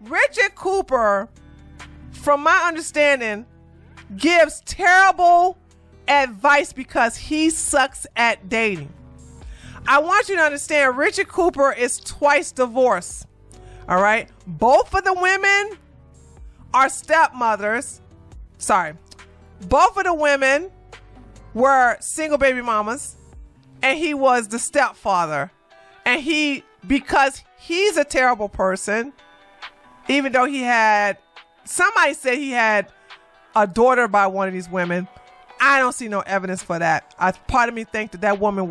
Richard Cooper, from my understanding, gives terrible advice because he sucks at dating. I want you to understand, Richard Cooper is twice divorced. All right. Both of the women are stepmothers. Sorry. Both of the women were single baby mamas, and he was the stepfather. And because he's a terrible person, even though somebody said he had a daughter by one of these women. I don't see no evidence for that. Part of me think that woman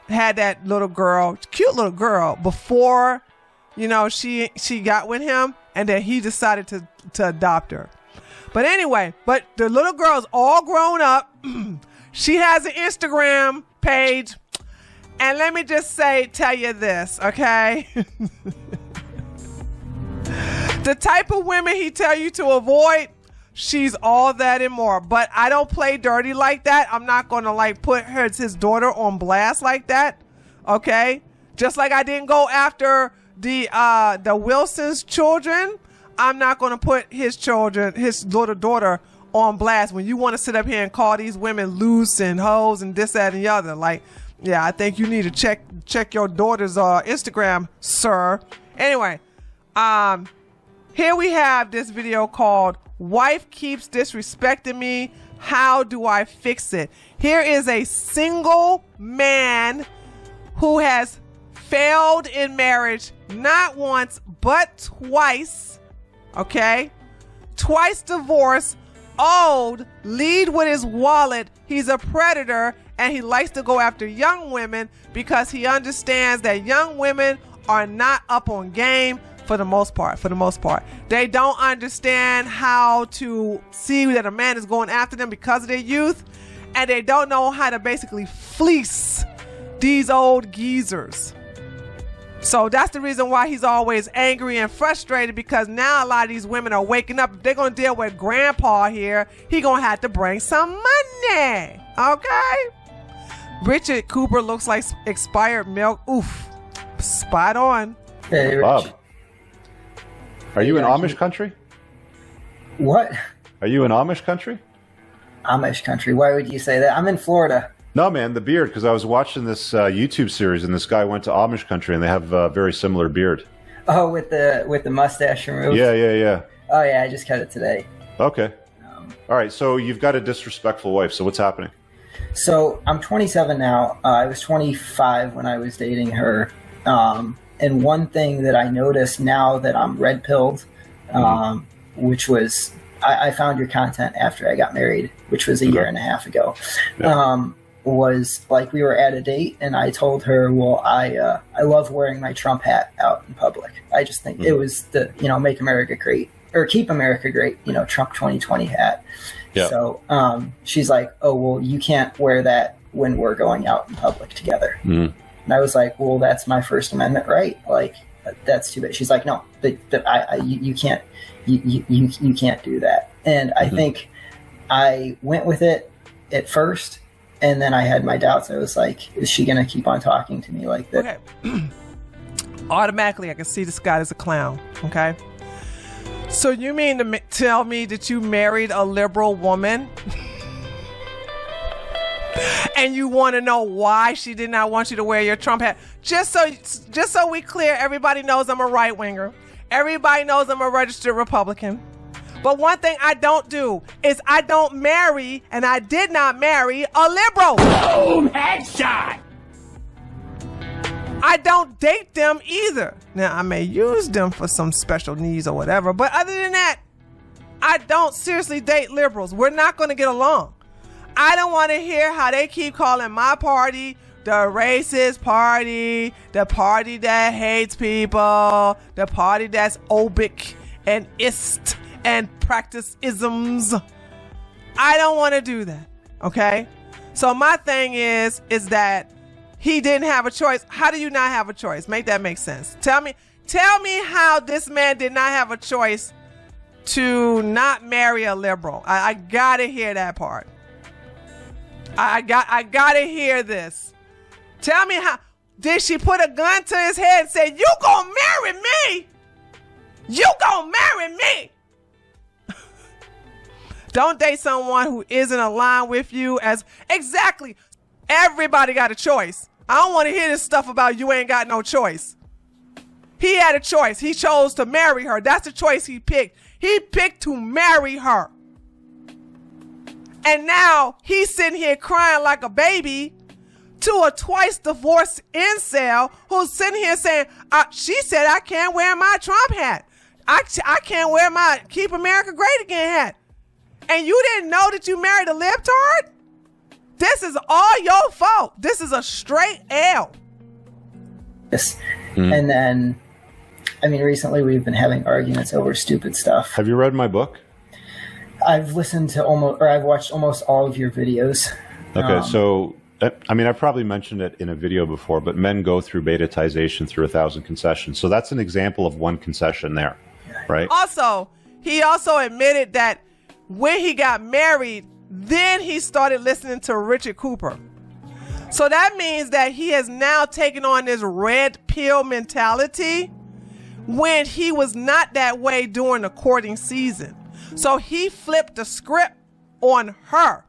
had that little girl, cute little girl, before, she got with him, and then he decided to adopt her. But anyway, the little girl's all grown up. She has an Instagram page. And let me just tell you this, okay? The type of women he tell you to avoid, she's all that and more. But I don't play dirty like that. I'm not going to put his daughter on blast like that, okay? Just like I didn't go after the Wilson's children, I'm not going to put his little daughter on blast when you want to sit up here and call these women loose and hoes and this, that, and the other. Yeah, I think you need to check your daughter's Instagram, sir. Anyway, here we have this video called "Wife Keeps Disrespecting Me. How Do I Fix It?" Here is a single man who has failed in marriage not once but twice. Okay? Twice divorced, old, lead with his wallet. He's a predator, and he likes to go after young women because he understands that young women are not up on game for the most part. They don't understand how to see that a man is going after them because of their youth, and they don't know how to basically fleece these old geezers. So that's the reason why he's always angry and frustrated, because now a lot of these women are waking up. If they're going to deal with grandpa here, he going to have to bring some money. Okay? Richard Cooper looks like expired milk. Oof. Spot on. Hey, Rich. Bob, are you in Amish country? What? Are you in Amish country? Amish country? Why would you say that? I'm in Florida. No, man, the beard, because I was watching this YouTube series, and this guy went to Amish country, and they have a very similar beard. Oh, with the mustache removed? Yeah. Oh, yeah, I just cut it today. Okay. All right, so you've got a disrespectful wife, so what's happening? So I'm 27 now. I was 25 when I was dating her. And one thing that I noticed now that I'm red-pilled, which was, I found your content after I got married, which was a year and a half ago, was we were at a date, and I told her, well, I love wearing my Trump hat out in public. I just think it was the, make America great, or keep America great, Trump 2020 hat. Yeah. So she's like, oh, well, you can't wear that when we're going out in public together. And I was like, well, that's my First Amendment right. That's too bad. She's like, no, but you can't, you can't do that. And I think I went with it at first, and then I had my doubts. I was like, is she going to keep on talking to me like that? Okay. Automatically, I can see this guy as a clown. Okay. So you mean to tell me that you married a liberal woman? And you want to know why she did not want you to wear your Trump hat? Just so we clear, everybody knows I'm a right winger. Everybody knows I'm a registered Republican. But one thing I don't do is I don't marry, and I did not marry, a liberal. Boom! Headshot! I don't date them either. Now, I may use them for some special needs or whatever, but other than that, I don't seriously date liberals. We're not going to get along. I don't want to hear how they keep calling my party the racist party, the party that hates people, the party that's obic and ist and practice isms. I don't want to do that. Okay? So my thing is that he didn't have a choice. How do you not have a choice? Make that make sense. Tell me how this man did not have a choice to not marry a liberal. I gotta hear that part. I gotta hear this. Tell me how did she put a gun to his head and say, "You gonna marry me?" You gonna marry me? Don't date someone who isn't aligned with you as exactly. Everybody got a choice. I don't want to hear this stuff about you ain't got no choice. He had a choice. He chose to marry her. That's the choice he picked. He picked to marry her. And now he's sitting here crying like a baby to a twice divorced incel who's sitting here saying, she said I can't wear my Trump hat. I can't wear my Keep America Great Again hat. And you didn't know that you married a libtard? This is all your fault. This is a straight L. Yes. And then, I mean, recently we've been having arguments over stupid stuff. Have you read my book? I've listened to I've watched almost all of your videos. Okay, so, I mean, I've probably mentioned it in a video before, but men go through betatization through 1,000 concessions. So that's an example of one concession there, right? Also, he also admitted that when he got married, then he started listening to Richard Cooper. So that means that he has now taken on this red pill mentality when he was not that way during the courting season. So he flipped the script on her.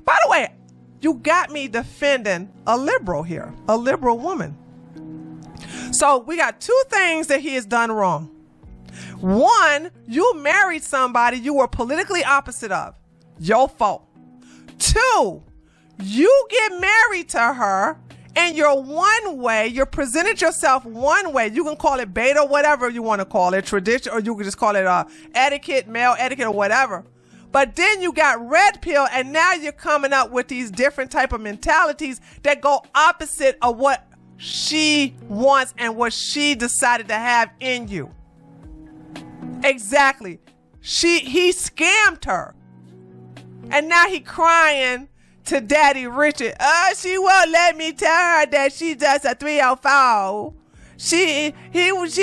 By the way, you got me defending a liberal here, a liberal woman. So we got two things that he has done wrong. One, you married somebody you were politically opposite of. Your fault. Two, you get married to her and you're one way, you presented yourself one way. You can call it beta, whatever you want to call it, tradition, or you can just call it etiquette, male etiquette, or whatever. But then you got red pill, and now you're coming up with these different type of mentalities that go opposite of what she wants and what she decided to have in you. Exactly. He scammed her. And now he crying to Daddy Richard. She won't let me tell her that she's just a 304. She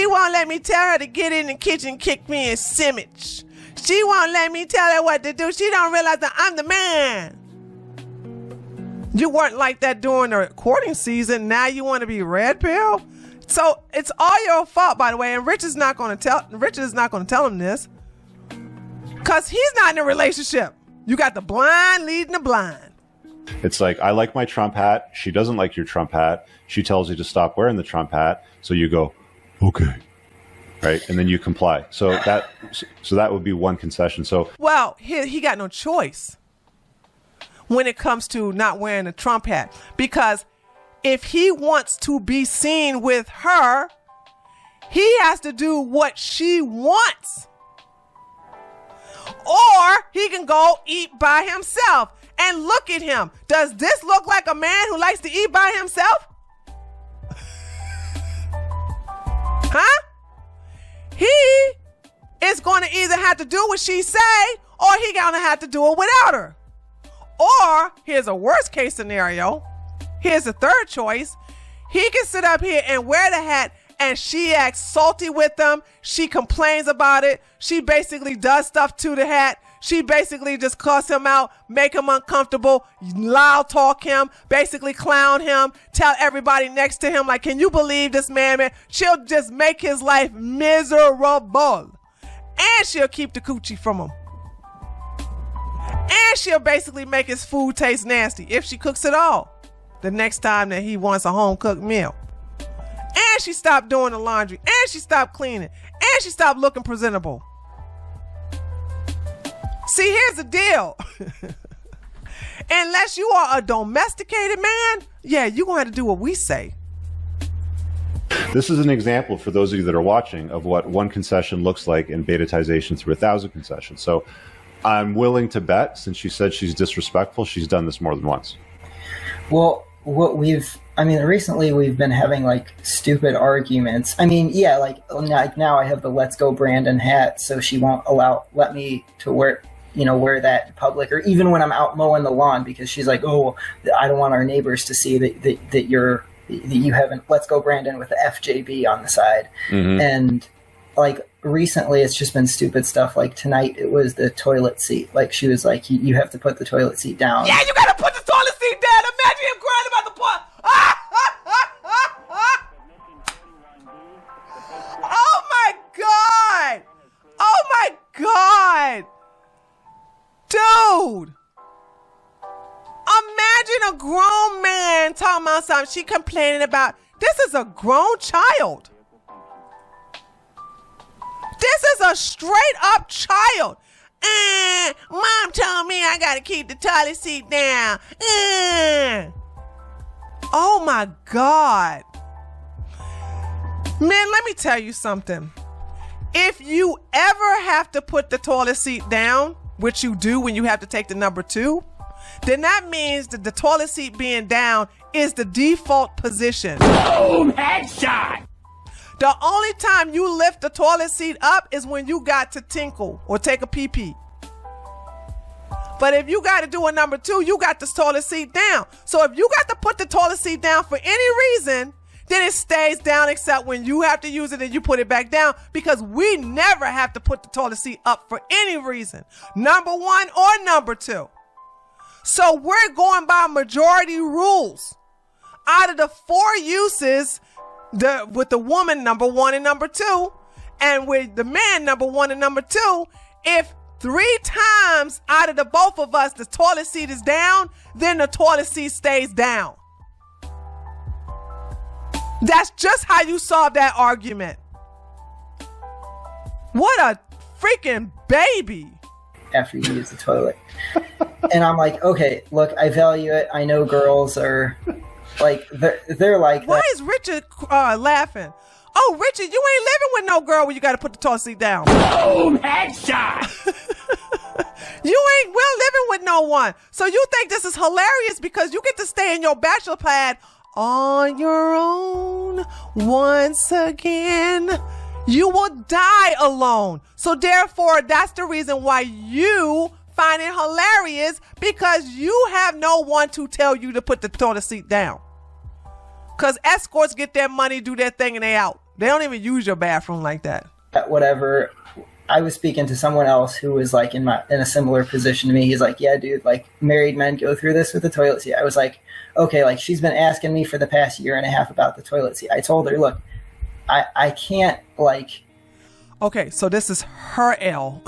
won't let me tell her to get in the kitchen and kick me in sandwich. She won't let me tell her what to do. She don't realize that I'm the man. You weren't like that during the courting season. Now you want to be red pill? So it's all your fault, by the way. And Richard is not going to tell him this, because he's not in a relationship. You got the blind leading the blind. It's like, I like my Trump hat. She doesn't like your Trump hat. She tells you to stop wearing the Trump hat. So you go, okay. Right. And then you comply. So that would be one concession. So, well, he got no choice when it comes to not wearing a Trump hat, because if he wants to be seen with her, he has to do what she wants. Or he can go eat by himself. And look at him. Does this look like a man who likes to eat by himself? Huh? He is going to either have to do what she say, or he going to have to do it without her. Or here's a worst case scenario. Here's the third choice. He can sit up here and wear the hat, and she acts salty with him. She complains about it. She basically does stuff to the hat. She basically just cuss him out, make him uncomfortable, loud talk him, basically clown him, tell everybody next to him, like, can you believe this man? She'll just make his life miserable. And she'll keep the coochie from him. And she'll basically make his food taste nasty, if she cooks it all, the next time that he wants a home-cooked meal. And she stopped doing the laundry. And she stopped cleaning. And she stopped looking presentable. See, here's the deal. Unless you are a domesticated man, yeah, you're going to have to do what we say. This is an example for those of you that are watching of what one concession looks like in betatization through 1,000 concessions. So I'm willing to bet, since she said she's disrespectful, she's done this more than once. Well, recently we've been having like stupid arguments. I mean, yeah, like now I have the Let's Go Brandon hat, so she won't let me to wear that in public, or even when I'm out mowing the lawn, because she's like, oh, I don't want our neighbors to see that you haven't Let's Go Brandon with the FJB on the side. Mm-hmm. And like recently it's just been stupid stuff. Like tonight it was the toilet seat. Like she was like, you have to put the toilet seat down. Yeah, you gotta put the toilet seat down. Imagine him crying about the pot. Oh my God. Dude, imagine a grown man talking about something she complaining about. This is a grown child. This is a straight up child. Mom told me I gotta keep the toilet seat down. Oh my God. Man, let me tell you something. If you ever have to put the toilet seat down, which you do when you have to take the number 2, then that means that the toilet seat being down is the default position. Boom! Headshot! The only time you lift the toilet seat up is when you got to tinkle or take a pee-pee. But if you got to do a number 2, you got the toilet seat down. So if you got to put the toilet seat down for any reason, then it stays down except when you have to use it and you put it back down, because we never have to put the toilet seat up for any reason. Number 1 or number 2. So we're going by majority rules. Out of the 4 uses, with the woman, number 1 and number 2, and with the man, number 1 and number 2, if 3 times out of the both of us, the toilet seat is down, then the toilet seat stays down. That's just how you solve that argument. What a freaking baby. After you use the toilet. And I'm like, okay, look, I value it. I know girls are like, they're like Why that. is Richard laughing? Oh, Richard, you ain't living with no girl when you got to put the toilet seat down. Boom! Headshot! You ain't well living with no one. So you think this is hilarious because you get to stay in your bachelor pad on your own once again. You will die alone. So therefore, that's the reason why you find it hilarious, because you have no one to tell you to put the toilet seat down. Because escorts get their money, do their thing, and they out. They don't even use your bathroom like that. Whatever. I was speaking to someone else who was like in a similar position to me. He's like, yeah, dude, like married men go through this with the toilet seat. I was like, okay, like she's been asking me for the past year and a half about the toilet seat. I told her, look, I can't like. Okay, so this is her L.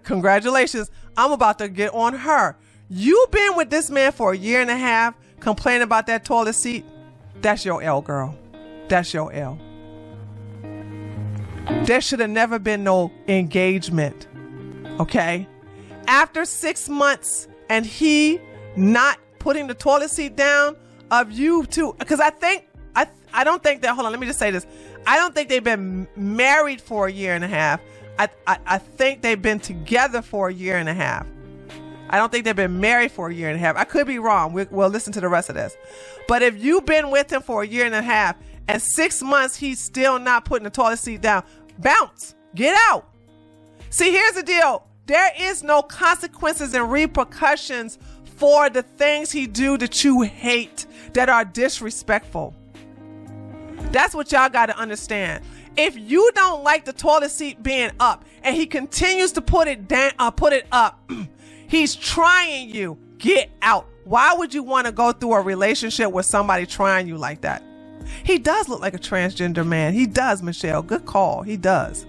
Congratulations. I'm about to get on her. You've been with this man for a year and a half, complaining about that toilet seat. That's your L, girl. That's your L. There should have never been no engagement. Okay? After 6 months and he not putting the toilet seat down of you two, because I don't think that, hold on, let me just say this. I don't think they've been married for a year and a half. I think they've been together for a year and a half. I don't think they've been married for a year and a half. I could be wrong. We'll listen to the rest of this. But if you've been with him for a year and a half and 6 months, he's still not putting the toilet seat down, bounce, get out. See, here's the deal. There is no consequences and repercussions for the things he do that you hate, that are disrespectful. That's what y'all got to understand. If you don't like the toilet seat being up and he continues to put it down, put it up, he's trying you. Get out. Why would you want to go through a relationship with somebody trying you like that? He does look like a transgender man. He does, Michelle. Good call. He does.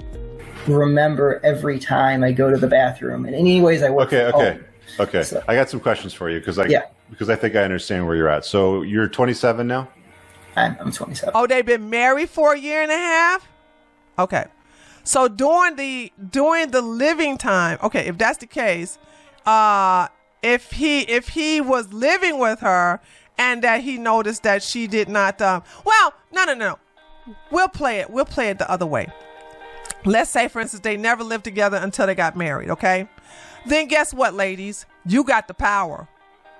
Remember every time I go to the bathroom. And anyways, I work. Okay. So, I got some questions for you because I think I understand where you're at. So you're 27 now? I'm 27. Oh, they've been married for a year and a half? Okay. So during the living time, okay, if that's the case, if he was living with her and that he noticed that she did not, no. We'll play it the other way. Let's say, for instance, they never lived together until they got married, okay? Then guess what, ladies? You got the power.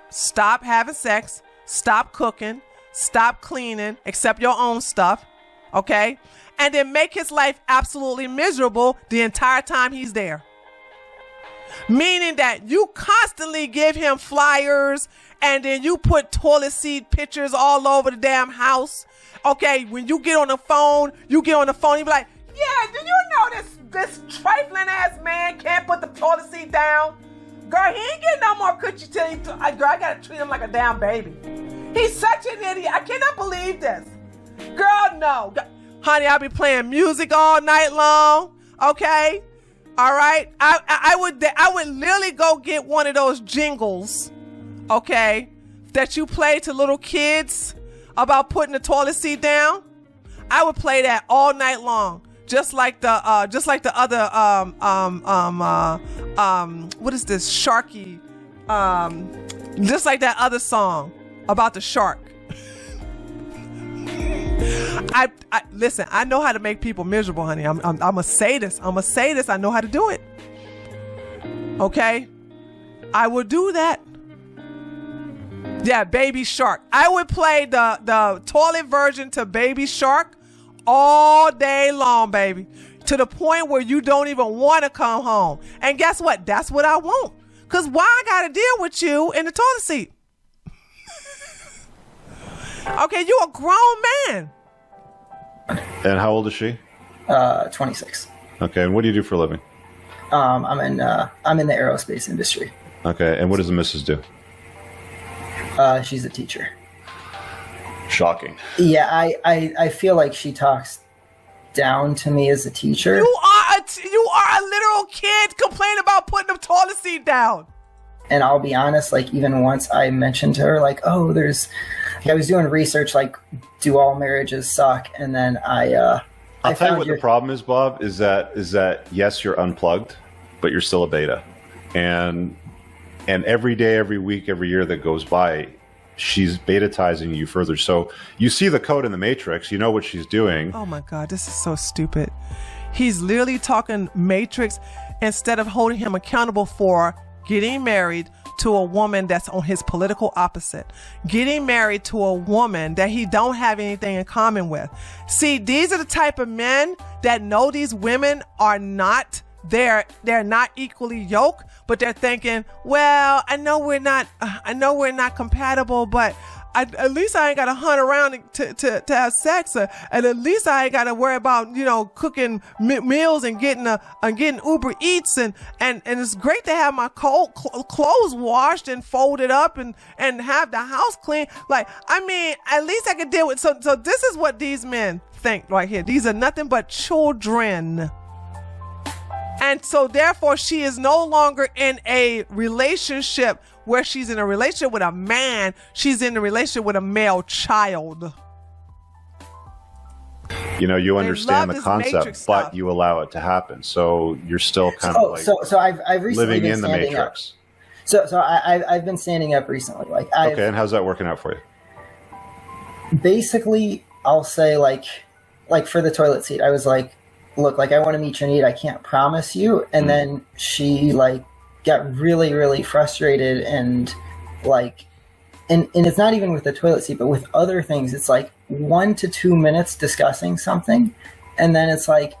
Stop having sex. Stop cooking. Stop cleaning, except your own stuff, okay? And then make his life absolutely miserable the entire time he's there. Meaning that you constantly give him flyers and then you put toilet seat pictures all over the damn house. Okay, when you get on the phone, you be like, yeah, do you know this trifling ass man can't put the toilet seat down? Girl, he ain't getting no more coochie till I gotta treat him like a damn baby. He's such an idiot. I cannot believe this. Girl, no. Honey, I'll be playing music all night long. Okay? All right. I would literally go get one of those jingles, okay, that you play to little kids about putting the toilet seat down. I would play that all night long, just like the other what is this, Sharky, just like that other song about the shark. I listen, I know how to make people miserable, honey. I'm gonna say this. I know how to do it. Okay? I would do that. Yeah, Baby Shark. I would play the toilet version to Baby Shark all day long, baby. To the point where you don't even want to come home. And guess what? That's what I want. Because why I got to deal with you in the toilet seat? Okay, you a grown man. And how old is she? 26. Okay, and what do you do for a living? I'm in the aerospace industry. Okay, and what does the missus do? She's a teacher. Shocking. Yeah, I feel like she talks down to me as a teacher. You are a literal kid complaining about putting the toilet seat down. And I'll be honest, like, even once I mentioned to her, like, oh, I was doing research, like, do all marriages suck? And then I'll tell you what the problem is, Bob, is that yes, you're unplugged, but you're still a beta. And every day, every week, every year that goes by, she's betatizing you further. So you see the code in the matrix, you know what she's doing. Oh my God, this is so stupid. He's literally talking matrix instead of holding him accountable for getting married to a woman that's on his political opposite, getting married to a woman that he don't have anything in common with. See, these are the type of men that know these women are not they're not equally yoked, but they're thinking, well, I know we're not compatible, but at least I ain't got to hunt around to have sex, and at least I ain't got to worry about, cooking meals and getting Uber Eats, and it's great to have my clothes washed and folded up and have the house clean. Like, I mean, at least I could deal with. So this is what these men think right here. These are nothing but children. And so therefore she is no longer in a relationship where she's in a relationship with a man. She's in a relationship with a male child. You understand the concept, but you allow it to happen. So you're still kind of like so I've recently living been in the matrix. Up. So I've been standing up recently. Okay, and how's that working out for you? Basically, I'll say like for the toilet seat, I was like, look, like, I want to meet your need. I can't promise you. And then she got really, really frustrated and and it's not even with the toilet seat, but with other things. It's like 1 to 2 minutes discussing something. And then it's like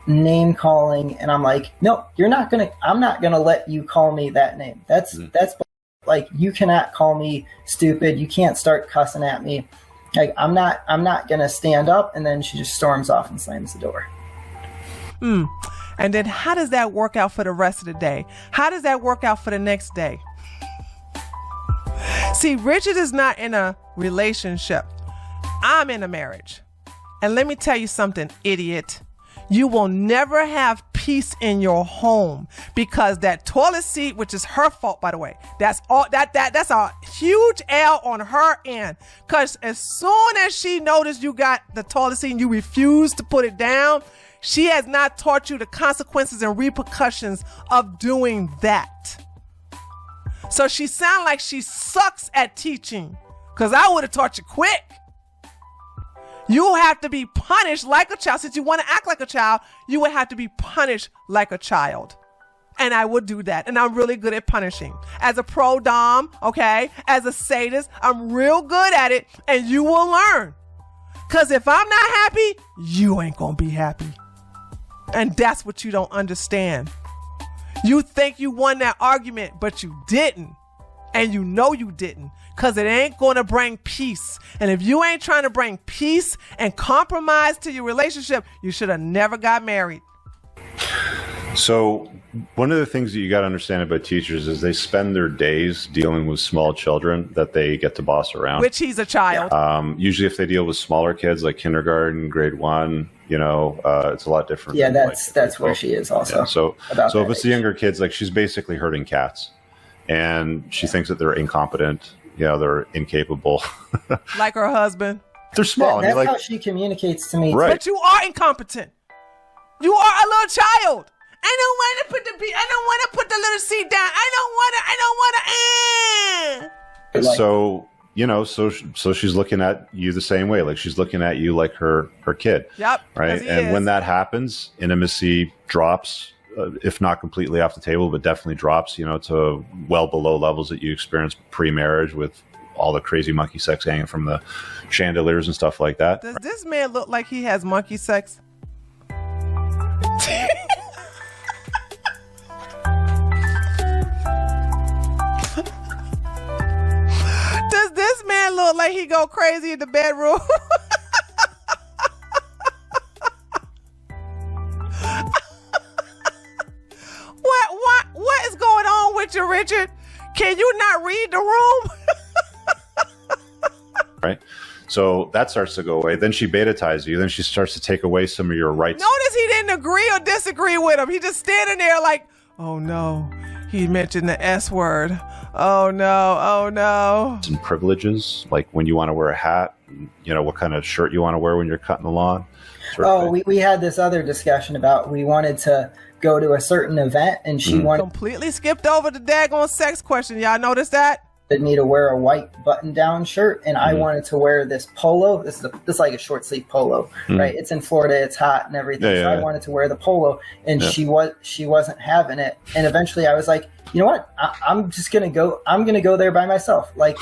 name calling. And I'm like, no, I'm not going to let you call me that name. That's like, you cannot call me stupid. You can't start cussing at me. Like, I'm not going to stand up. And then she just storms off and slams the door. And then how does that work out for the rest of the day? How does that work out for the next day? See, Richard is not in a relationship. I'm in a marriage. And let me tell you something, idiot. You will never have peace in your home because that toilet seat, which is her fault, by the way, that's a huge L on her end. Because as soon as she noticed you got the toilet seat and you refused to put it down, she has not taught you the consequences and repercussions of doing that. So she sounds like she sucks at teaching, because I would have taught you quick. You have to be punished like a child. Since you want to act like a child, you would have to be punished like a child. And I would do that. And I'm really good at punishing. As a pro dom, okay, as a sadist, I'm real good at it, and you will learn. Because if I'm not happy, you ain't going to be happy. And that's what you don't understand. You think you won that argument, but you didn't. And you know you didn't, because it ain't going to bring peace. And if you ain't trying to bring peace and compromise to your relationship, you should have never got married. So one of the things that you got to understand about teachers is they spend their days dealing with small children that they get to boss around. Which he's a child. Usually if they deal with smaller kids like kindergarten, grade 1, it's a lot different. Yeah, that's where she is also. Yeah, so if it's the younger kids, like she's basically herding cats, and she thinks that they're incompetent. They're incapable. Like her husband. They're small. That's how she communicates to me. Right. But you are incompetent. You are a little child. I don't want to put the little seat down. I don't want to. So she's looking at you the same way. Like she's looking at you like her kid. Yep. Right. And when that happens, intimacy drops, if not completely off the table, but definitely drops, to well below levels that you experienced pre-marriage with all the crazy monkey sex hanging from the chandeliers and stuff like that. Does this man look like he has monkey sex? Does this man look like he go crazy in the bedroom? What is going on with you, Richard? Can you not read the room? Right. So that starts to go away. Then she beta ties you. Then she starts to take away some of your rights. Notice he didn't agree or disagree with him. He just standing there like, oh no, he mentioned the S word. Oh no. And privileges, like when you want to wear a hat, what kind of shirt you want to wear when you're cutting the lawn. We had this other discussion about we wanted to go to a certain event and she wanted completely skipped over the daggone sex question. Y'all notice that? Me to wear a white button-down shirt, and I wanted to wear this polo. This is like a short sleeve polo, right? It's in Florida, it's hot and everything. So I wanted to wear the polo, and she wasn't having it. And eventually, I was like, you know what? I'm just gonna go. I'm gonna go there by myself. Like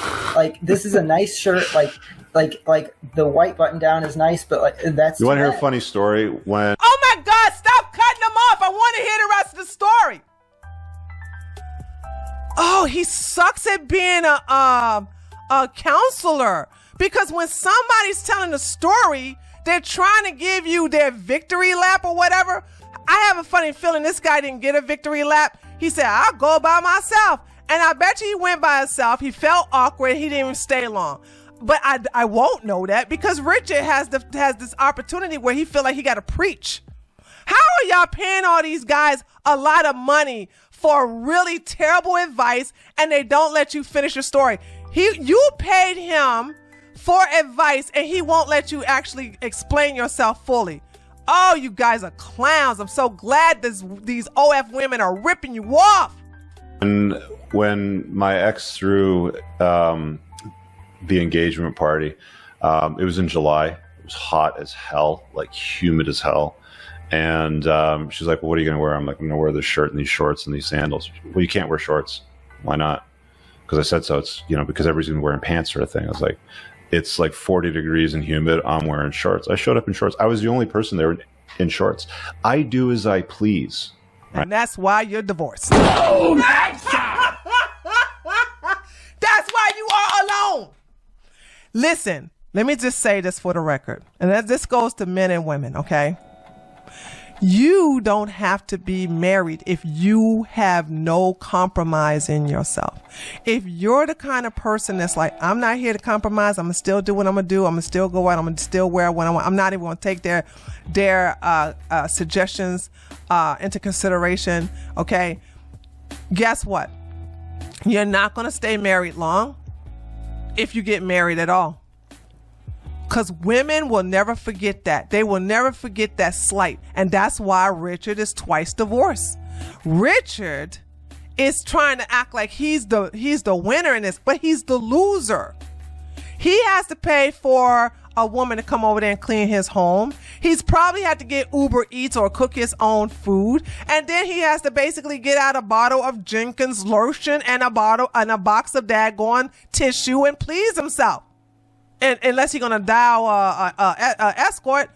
this is a nice shirt. Like the white button-down is nice, but like that's. You want to hear a funny story? When oh my God! Stop cutting them off. I want to hear the rest of the story. Oh, he sucks at being a counselor, because when somebody's telling a story, they're trying to give you their victory lap or whatever. I have a funny feeling this guy didn't get a victory lap. He said, I'll go by myself. And I bet you he went by himself. He felt awkward. He didn't even stay long. But I won't know that because Richard has this opportunity where he feel like he got to preach. How are y'all paying all these guys a lot of money for really terrible advice and they don't let you finish your story? You paid him for advice and he won't let you actually explain yourself fully. Oh, you guys are clowns. I'm so glad these OF women are ripping you off. And when my ex threw the engagement party, it was in July. It was hot as hell, like humid as hell. And she's like, well, what are you going to wear? I'm like, I'm going to wear this shirt and these shorts and these sandals. Well, you can't wear shorts. Why not? Because I said so. It's, because everybody's going to be wearing pants sort of thing. I was like, it's like 40 degrees and humid. I'm wearing shorts. I showed up in shorts. I was the only person there in shorts. I do as I please. Right? And that's why you're divorced. Boom! Headshot! That's why you are alone. Listen, let me just say this for the record. And this goes to men and women, okay? You don't have to be married if you have no compromise in yourself. If you're the kind of person that's like, I'm not here to compromise, I'm going to still do what I'm going to do, I'm going to still go out, I'm going to still wear what I want, I'm not even going to take their suggestions into consideration, okay? Guess what? You're not going to stay married long if you get married at all. Because women will never forget that. They will never forget that slight. And that's why Richard is twice divorced. Richard is trying to act like he's the winner in this, but he's the loser. He has to pay for a woman to come over there and clean his home. He's probably had to get Uber Eats or cook his own food. And then he has to basically get out a bottle of Jenkins lotion and a box of daggone tissue and please himself. And unless you're going to dial a escort.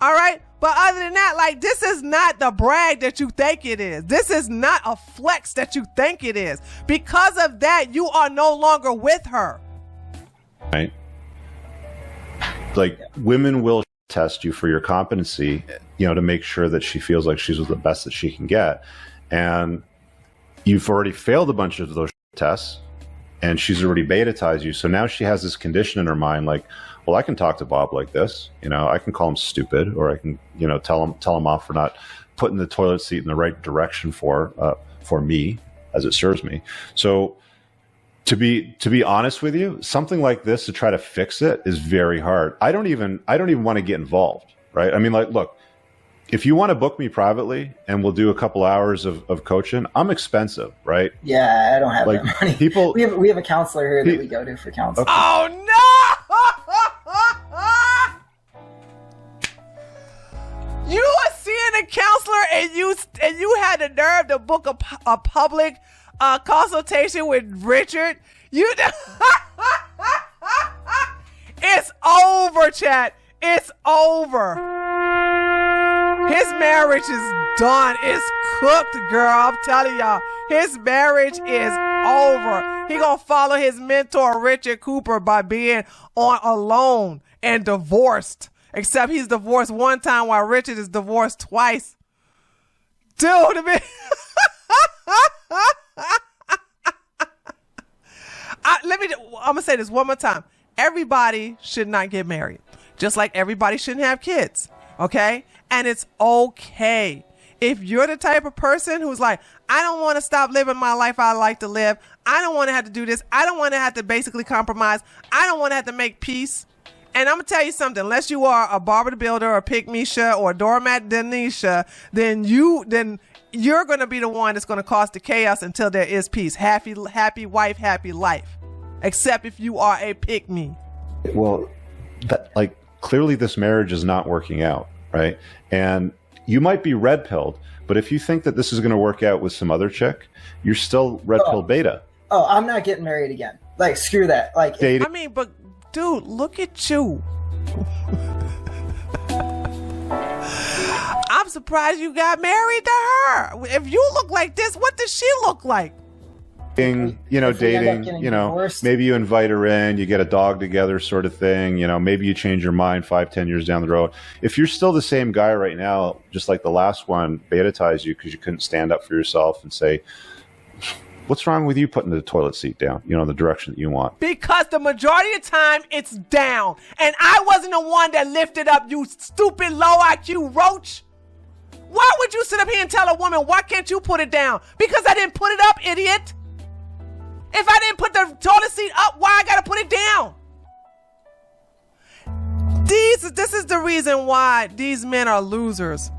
All right. But other than that, like, this is not the brag that you think it is. This is not a flex that you think it is. Because of that, you are no longer with her. Right. Like, women will test you for your competency to make sure that she feels like she's the best that she can get. And you've already failed a bunch of those tests, and she's already beta-tized you. So now she has this condition in her mind, like, well, I can talk to Bob like this. I can call him stupid, or I can, tell him off for not putting the toilet seat in the right direction for me as it serves me. So to be honest with you, something like this, to try to fix it, is very hard. I don't even want to get involved, right? I mean, like, look, if you want to book me privately and we'll do a couple hours of coaching, I'm expensive, right? Yeah, I don't have that money. We have a counselor here that we go to for counseling. Okay. Oh no! You are seeing a counselor and you had the nerve to book a public consultation with Richard. It's over, chat. It's over. His marriage is done. It's cooked, girl. I'm telling y'all. His marriage is over. He gonna follow his mentor, Richard Cooper, by being on alone and divorced. Except he's divorced one time while Richard is divorced twice. Dude, I'm gonna say this one more time. Everybody should not get married. Just like everybody shouldn't have kids. Okay? And it's okay. If you're the type of person who's like, I don't want to stop living my life I like to live. I don't want to have to do this. I don't want to have to basically compromise. I don't want to have to make peace. And I'm going to tell you something. Unless you are a Barbara the Builder or a Pick Misha or a Doormat Denisha, then you're going to be the one that's going to cause the chaos until there is peace. Happy wife, happy life. Except if you are a Pick Me. Well, clearly this marriage is not working out, right? And you might be red pilled, but if you think that this is going to work out with some other chick, you're still red pill beta. Oh, I'm not getting married again. Like, screw that. Like, dating. I mean, but dude, look at you. I'm surprised you got married to her. If you look like this, what does she look like? Dating, divorced. maybe you invite her in, you get a dog together sort of thing, maybe you change your mind 5-10 years down the road. If you're still the same guy right now, just like the last one beta-tized you because you couldn't stand up for yourself and say, what's wrong with you putting the toilet seat down, in the direction that you want? Because the majority of the time it's down. And I wasn't the one that lifted up, you stupid low IQ roach. Why would you sit up here and tell a woman, why can't you put it down? Because I didn't put it up, idiot. If I didn't put the toilet seat up, why I gotta put it down? This is the reason why these men are losers.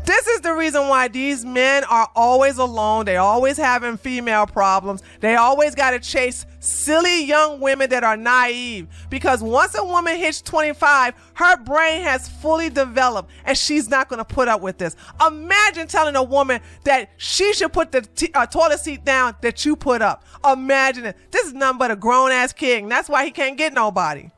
This is the reason why these men are always alone. They always having female problems. They always got to chase silly young women that are naive. Because once a woman hits 25, her brain has fully developed and she's not going to put up with this. Imagine telling a woman that she should put the toilet seat down that you put up. Imagine it. This is nothing but a grown-ass kid. And that's why he can't get nobody.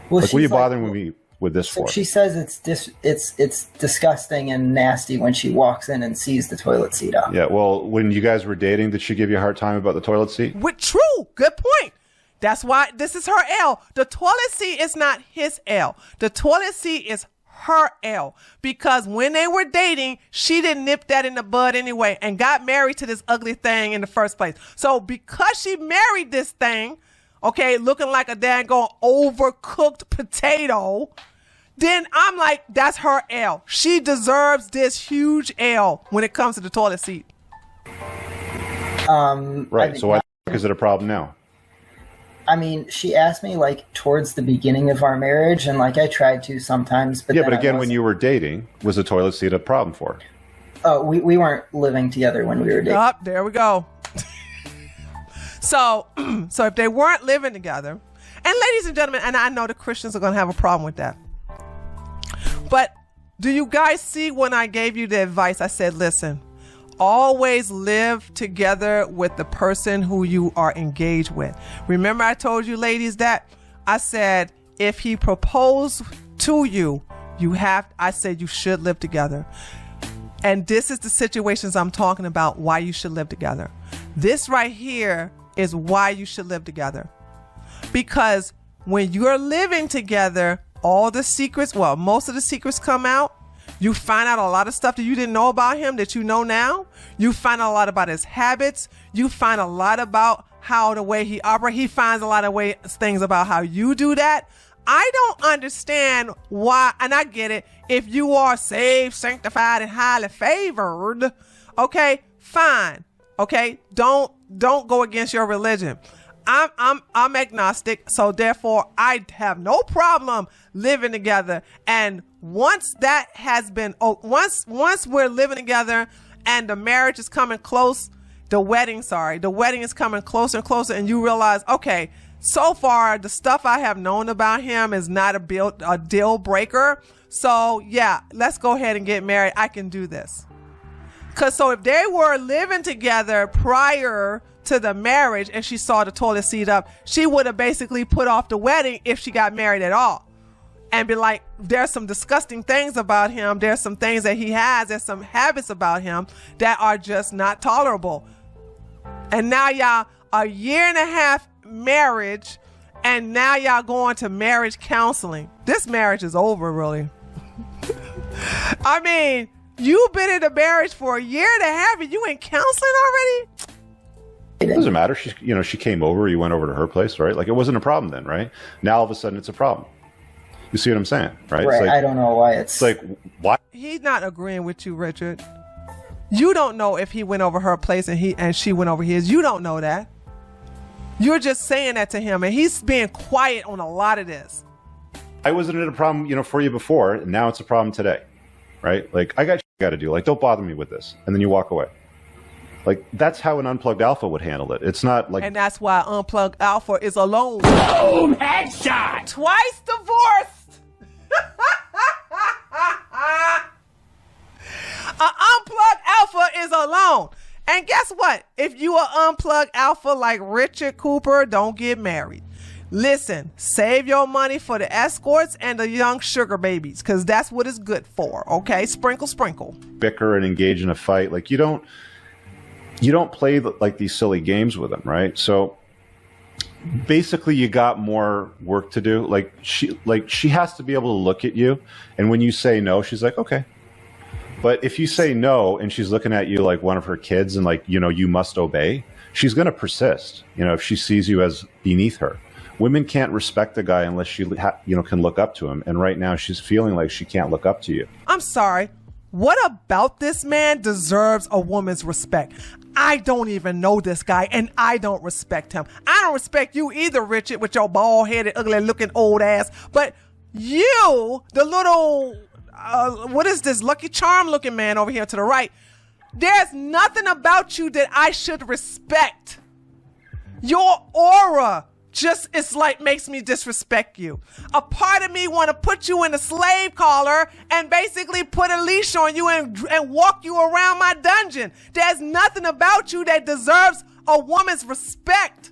Well, what are you bothering with me? With this for? She says it's disgusting and nasty when she walks in and sees the toilet seat up. Yeah, well, when you guys were dating, did she give you a hard time about the toilet seat? True. Good point. That's why this is her L. The toilet seat is not his L. The toilet seat is her L. Because when they were dating, she didn't nip that in the bud anyway and got married to this ugly thing in the first place. So because she married this thing, okay, looking like a daggone overcooked potato, then I'm like, that's her L. She deserves this huge L when it comes to the toilet seat. Right. So why is it a problem now? I mean, she asked me towards the beginning of our marriage, and I tried to sometimes. But but again, when you were dating, was the toilet seat a problem for her? Oh, we weren't living together when we were dating. Oh, there we go. So if they weren't living together, and ladies and gentlemen, and I know the Christians are going to have a problem with that. But do you guys see when I gave you the advice? I said, listen, always live together with the person who you are engaged with. Remember I told you ladies that? I said, if he proposed to you, I said you should live together. And this is the situations I'm talking about, why you should live together. This right here is why you should live together. Because when you're living together, all the secrets, most of the secrets come out. You find out a lot of stuff that you didn't know about him that you know now. You find out a lot about his habits. You find a lot about how the way he operates. He finds a lot of things about how you do that. I don't understand why, and I get it. If you are saved, sanctified, and highly favored, okay, fine. Okay, don't go against your religion. I'm agnostic, so therefore I have no problem living together. And once that has been, once we're living together and the marriage is coming close, the wedding is coming closer and closer, and you realize, okay, so far the stuff I have known about him is not a deal breaker. So yeah, let's go ahead and get married. I can do this. So if they were living together prior to the marriage and she saw the toilet seat up, she would have basically put off the wedding if she got married at all. And be like, there's some disgusting things about him. There's some things that he has. There's some habits about him that are just not tolerable. And now y'all, a year and a half marriage, and now y'all going to marriage counseling. This marriage is over, really. I mean, you've been in a marriage for a year and a half and you in counseling already? It doesn't matter. She came over, you went over to her place, right? Like, it wasn't a problem then, right? Now all of a sudden it's a problem. You see what I'm saying, right? Right. Like, I don't know why it's like, why? He's not agreeing with you, Richard. You don't know if he went over her place and she went over his. You don't know that. You're just saying that to him, and he's being quiet on a lot of this. I wasn't in a problem, for you before, and now it's a problem today, right? Like, I got to do. Like, don't bother me with this, and then you walk away. Like, that's how an unplugged alpha would handle it. It's not like... And that's why unplugged alpha is alone. Boom! Headshot! Twice divorced! An unplugged alpha is alone. And guess what? If you are unplugged alpha like Richard Cooper, don't get married. Listen, save your money for the escorts and the young sugar babies, because that's what it's good for, okay? Sprinkle, sprinkle. Bicker and engage in a fight. Like, you don't play like these silly games with them, right? So basically you got more work to do. Like, she has to be able to look at you, and when you say no, she's like, okay. But if you say no and she's looking at you like one of her kids and like, you must obey, she's going to persist, if she sees you as beneath her. Women can't respect a guy unless she can look up to him. And right now she's feeling like she can't look up to you. I'm sorry. What about this man deserves a woman's respect? I don't even know this guy, and I don't respect him. I don't respect you either, Richard, with your bald-headed, ugly-looking old ass. But you, the little... what is this Lucky Charm looking man over here to the right? There's nothing about you that I should respect. Your aura just, it's like, makes me disrespect you. A part of me want to put you in a slave collar and basically put a leash on you and walk you around my dungeon. There's nothing about you that deserves a woman's respect.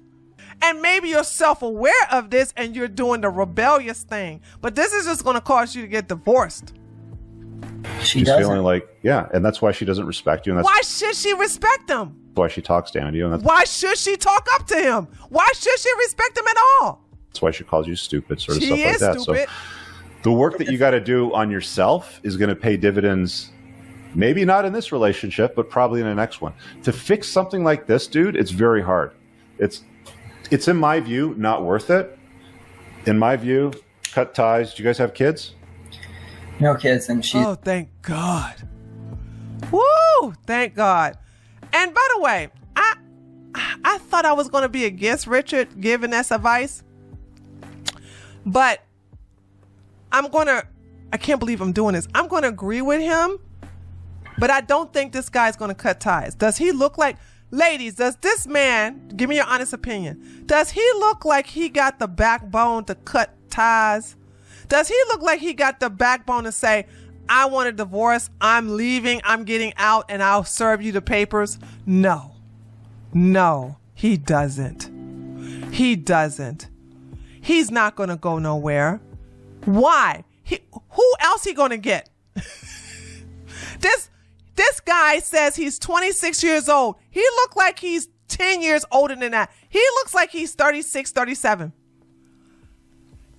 And maybe you're self-aware of this and you're doing the rebellious thing. But this is just going to cause you to get divorced. She's feeling like, yeah, and that's why she doesn't respect you. And that's why should she respect him? Why she talks down to you. And that's why should she talk up to him? Why should she respect him at all? That's why she calls you stupid, sort of she stuff like that. Stupid. So the work that you got to do on yourself is going to pay dividends, maybe not in this relationship, but probably in the next one. To fix something like this, dude, it's very hard. It's in my view, not worth it. In my view, cut ties. Do you guys have kids? No kids, and she... Oh, thank God. Woo! Thank God. And by the way, I thought I was going to be against Richard giving us advice. But I can't believe I'm doing this. I'm going to agree with him. But I don't think this guy's going to cut ties. Does he look like... Ladies, does this man, give me your honest opinion, does he look like he got the backbone to cut ties? Does he look like he got the backbone to say, I want a divorce, I'm leaving, I'm getting out, and I'll serve you the papers? No, he doesn't. He doesn't. He's not going to go nowhere. Why? Who else he going to get? This guy says he's 26 years old. He looked like he's 10 years older than that. He looks like he's 36, 37.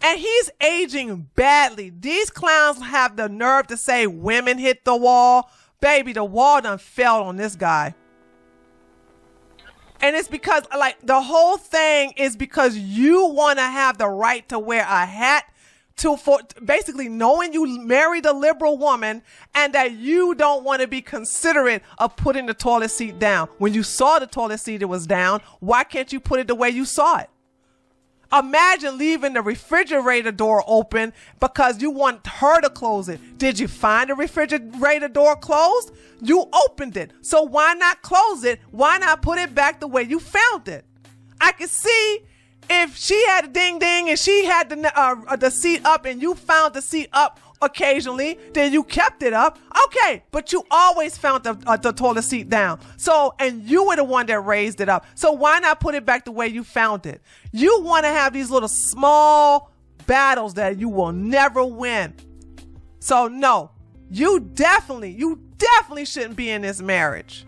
And he's aging badly. These clowns have the nerve to say women hit the wall. Baby, the wall done fell on this guy. And it's because, like, the whole thing is because you want to have the right to wear a hat for basically knowing you married a liberal woman and that you don't want to be considerate of putting the toilet seat down. When you saw the toilet seat, it was down. Why can't you put it the way you saw it? Imagine leaving the refrigerator door open because you want her to close it. Did you find the refrigerator door closed? You opened it. So why not close it? Why not put it back the way you found it? I could see if she had a ding ding and she had the seat up and you found the seat up occasionally, then you kept it up. Okay, but you always found the toilet seat down. So, and you were the one that raised it up. So why not put it back the way you found it? You want to have these little small battles that you will never win. So no, you definitely shouldn't be in this marriage.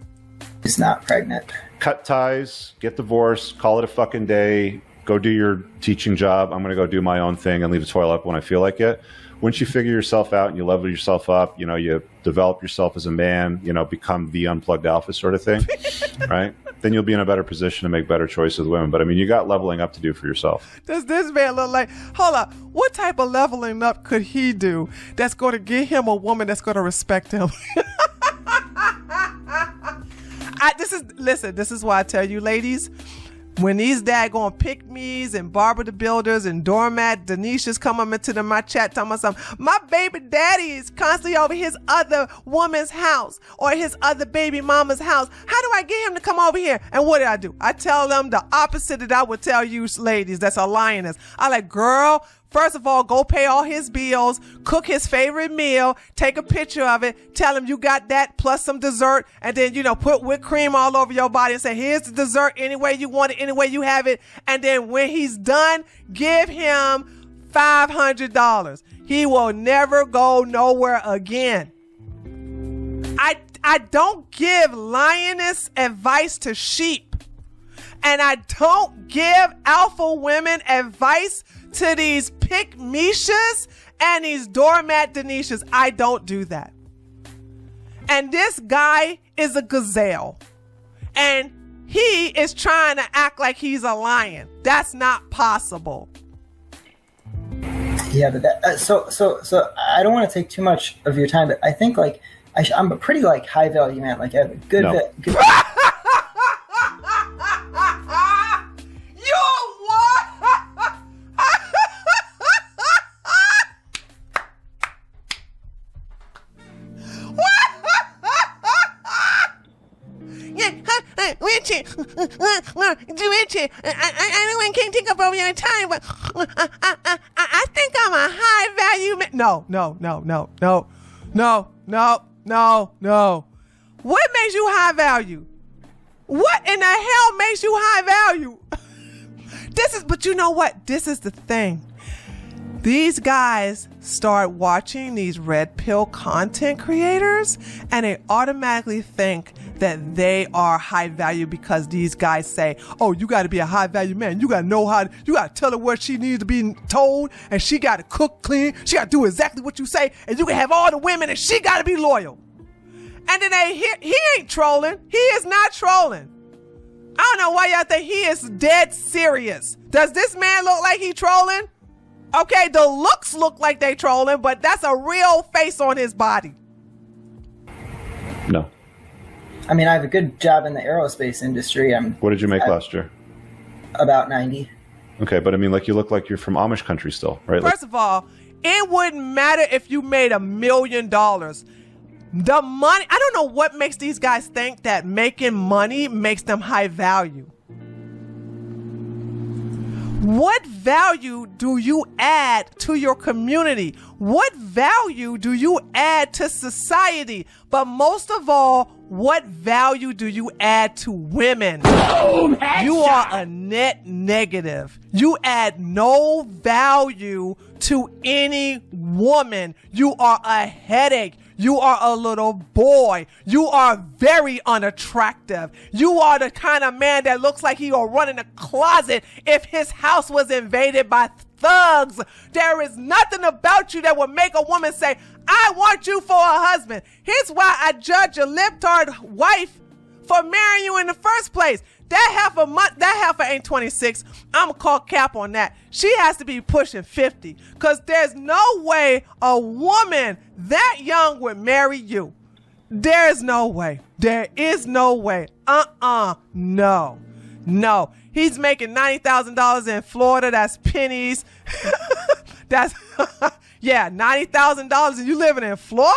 She's not pregnant. Cut ties, get divorced, call it a fucking day, go do your teaching job. I'm going to go do my own thing and leave the toilet up when I feel like it. Once you figure yourself out and you level yourself up, you know, you develop yourself as a man, you know, become the unplugged alpha sort of thing, right? Then you'll be in a better position to make better choices with women. But I mean, you got leveling up to do for yourself. Does this man look like, hold up, what type of leveling up could he do that's going to get him a woman that's going to respect him? This is why I tell you, ladies, when these daggone pick-me's and Barbara the Builders and Doormat Denisha's come up into my chat talking about something, my baby daddy is constantly over his other woman's house or his other baby mama's house. How do I get him to come over here? And what do? I tell them the opposite that I would tell you ladies that's a lioness. I like, girl, first of all, go pay all his bills, cook his favorite meal, take a picture of it, tell him you got that plus some dessert, and then, you know, put whipped cream all over your body and say, here's the dessert any way you want it, any way you have it. And then when he's done, give him $500. He will never go nowhere again. I don't give lioness advice to sheep. And I don't give alpha women advice to these pick-mishas and these doormat Denishas. I don't do that. And this guy is a gazelle. And he is trying to act like he's a lion. That's not possible. Yeah, but that, so I don't want to take too much of your time, but I think like I'm a pretty like high value man. Like I have a good. Good Richie, I can't take up all your time, but I think I'm a high value man. No. What makes you high value? What in the hell makes you high value? But you know what? This is the thing. These guys start watching these red pill content creators and they automatically think that they are high value because these guys say, oh, you got to be a high value man. You got to know you got to tell her what she needs to be told, and she got to cook clean. She got to do exactly what you say, and you can have all the women, and she got to be loyal. And then he ain't trolling. He is not trolling. I don't know why y'all think he is dead serious. Does this man look like he trolling? Okay, the looks look like they trolling, but that's a real face on his body. No. I mean, I have a good job in the aerospace industry. What did you make last year? About 90. Okay, but I mean, like, you look like you're from Amish country still, right? First of all, it wouldn't matter if you made $1 million. The money, I don't know what makes these guys think that making money makes them high value. What value do you add to your community? What value do you add to society? But most of all, what value do you add to women? Boom, you are a net negative. You add no value to any woman. You are a headache. You are a little boy. You are very unattractive. You are the kind of man that looks like he will run in a closet if his house was invaded by thugs. There is nothing about you that would make a woman say, I want you for a husband. Here's why I judge a libtard wife for marrying you in the first place. That heifer ain't 26. I'm gonna call cap on that. She has to be pushing 50, because there's no way a woman that young would marry you. There's no way. There is no way. No. He's making $90,000 in Florida. That's pennies. That's yeah, $90,000 and you living in Florida?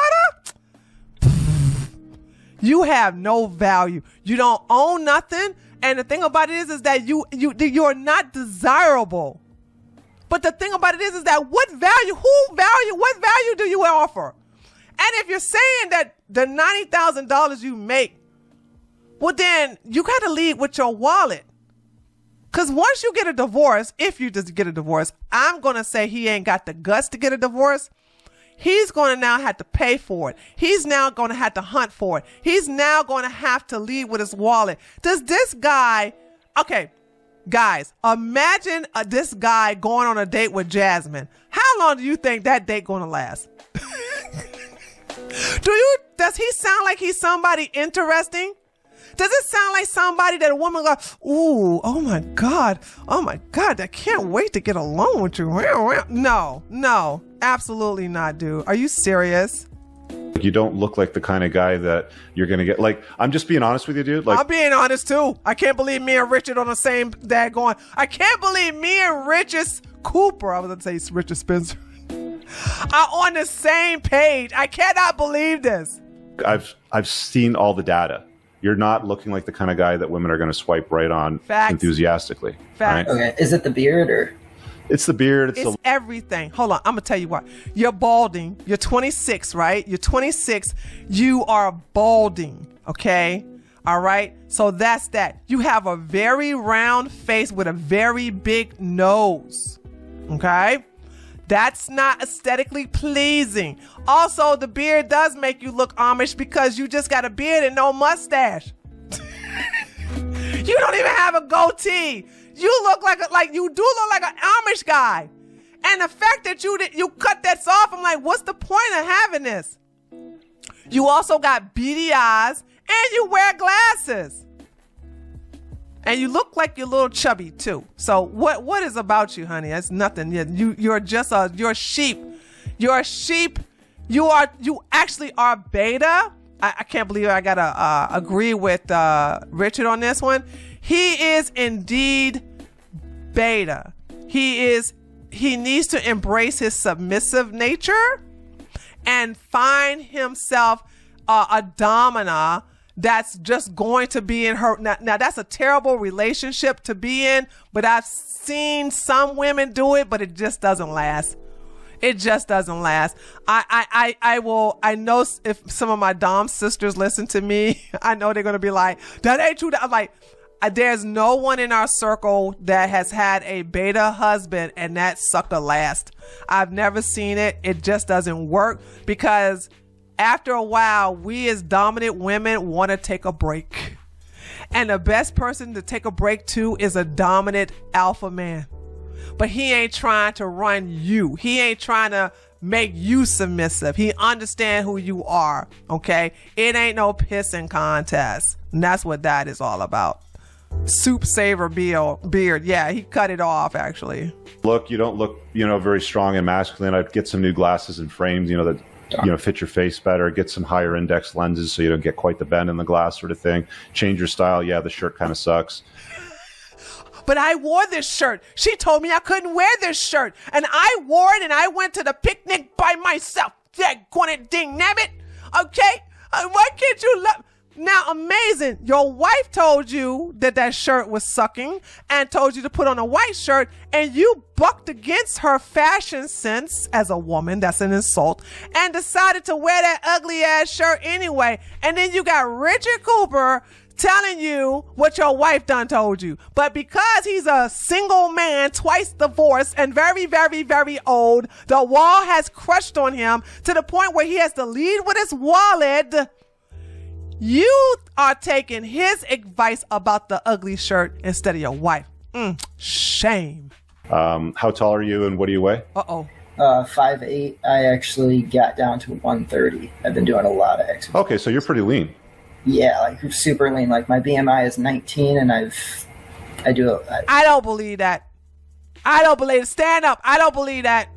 You have no value. You don't own nothing. And the thing about it is that you're not desirable. But the thing about it is that what value do you offer? And if you're saying that the $90,000 you make, well, then you got to lead with your wallet. Because once you get a divorce, if you just get a divorce, I'm going to say he ain't got the guts to get a divorce. He's going to now have to pay for it. He's now going to have to hunt for it. He's now going to have to lead with his wallet. Does this guy, okay, guys, imagine this guy going on a date with Jasmine. How long do you think that date going to last? Does he sound like he's somebody interesting? Does it sound like somebody that a woman goes, ooh, oh my God, I can't wait to get along with you. No, absolutely not, dude. Are you serious? You don't look like the kind of guy that you're going to get. Like, I'm just being honest with you, dude. Like, I'm being honest too. I can't believe me and Richard on the same dad going. I can't believe me and Richard Cooper, I was going to say Richard Spencer, are on the same page. I cannot believe this. I've seen all the data. You're not looking like the kind of guy that women are going to swipe right on. Facts. Enthusiastically. Facts. Right? Okay, is it the beard or? It's the beard. It's everything. Hold on. I'm going to tell you what. You're balding. You're 26, right? You're 26. You are balding. Okay. All right. So that's that. You have a very round face with a very big nose. Okay. That's not aesthetically pleasing. Also, the beard does make you look Amish because you just got a beard and no mustache. You don't even have a goatee. You look you do look like an Amish guy. And the fact that you cut that off, I'm like, what's the point of having this? You also got beady eyes and you wear glasses. And you look like you're a little chubby too. So what is about you, honey? That's nothing. You're a sheep. You're a sheep. You actually are beta. I can't believe I gotta agree with Richard on this one. He is indeed beta. He needs to embrace his submissive nature and find himself a domina that's just going to be in her. Now that's a terrible relationship to be in, but I've seen some women do it, but it just doesn't last. It just doesn't last. I know if some of my Dom sisters listen to me, I know they're going to be like, that ain't true. I'm like, there's no one in our circle that has had a beta husband and that sucker last. I've never seen it. It just doesn't work because after a while, we as dominant women want to take a break. And the best person to take a break to is a dominant alpha man. But he ain't trying to run you. He ain't trying to make you submissive. He understands who you are, okay? It ain't no pissing contest. And that's what that is all about. Soup saver beard. Yeah, he cut it off, actually. Look, you don't look, very strong and masculine. I'd get some new glasses and frames, that fit your face better, get some higher index lenses so you don't get quite the bend in the glass sort of thing. Change your style. Yeah, the shirt kind of sucks. But I wore this shirt. She told me I couldn't wear this shirt. And I wore it and I went to the picnic by myself. Daggone ding nabbit. Okay? Why can't you love? Now, amazing. Your wife told you that shirt was sucking and told you to put on a white shirt, and you bucked against her fashion sense as a woman. That's an insult. And decided to wear that ugly ass shirt anyway. And then you got Richard Cooper telling you what your wife done told you. But because he's a single man, twice divorced, and very, very, very old, the wall has crushed on him to the point where he has to lead with his wallet. You are taking his advice about the ugly shirt instead of your wife. Shame. How tall are you and what do you weigh? 5'8". I actually got down to 130. I've been doing a lot of exercise. Okay, so you're pretty lean. Yeah, like super lean. Like my BMI is 19, and I don't believe that. I don't believe it. Stand up. I don't believe that.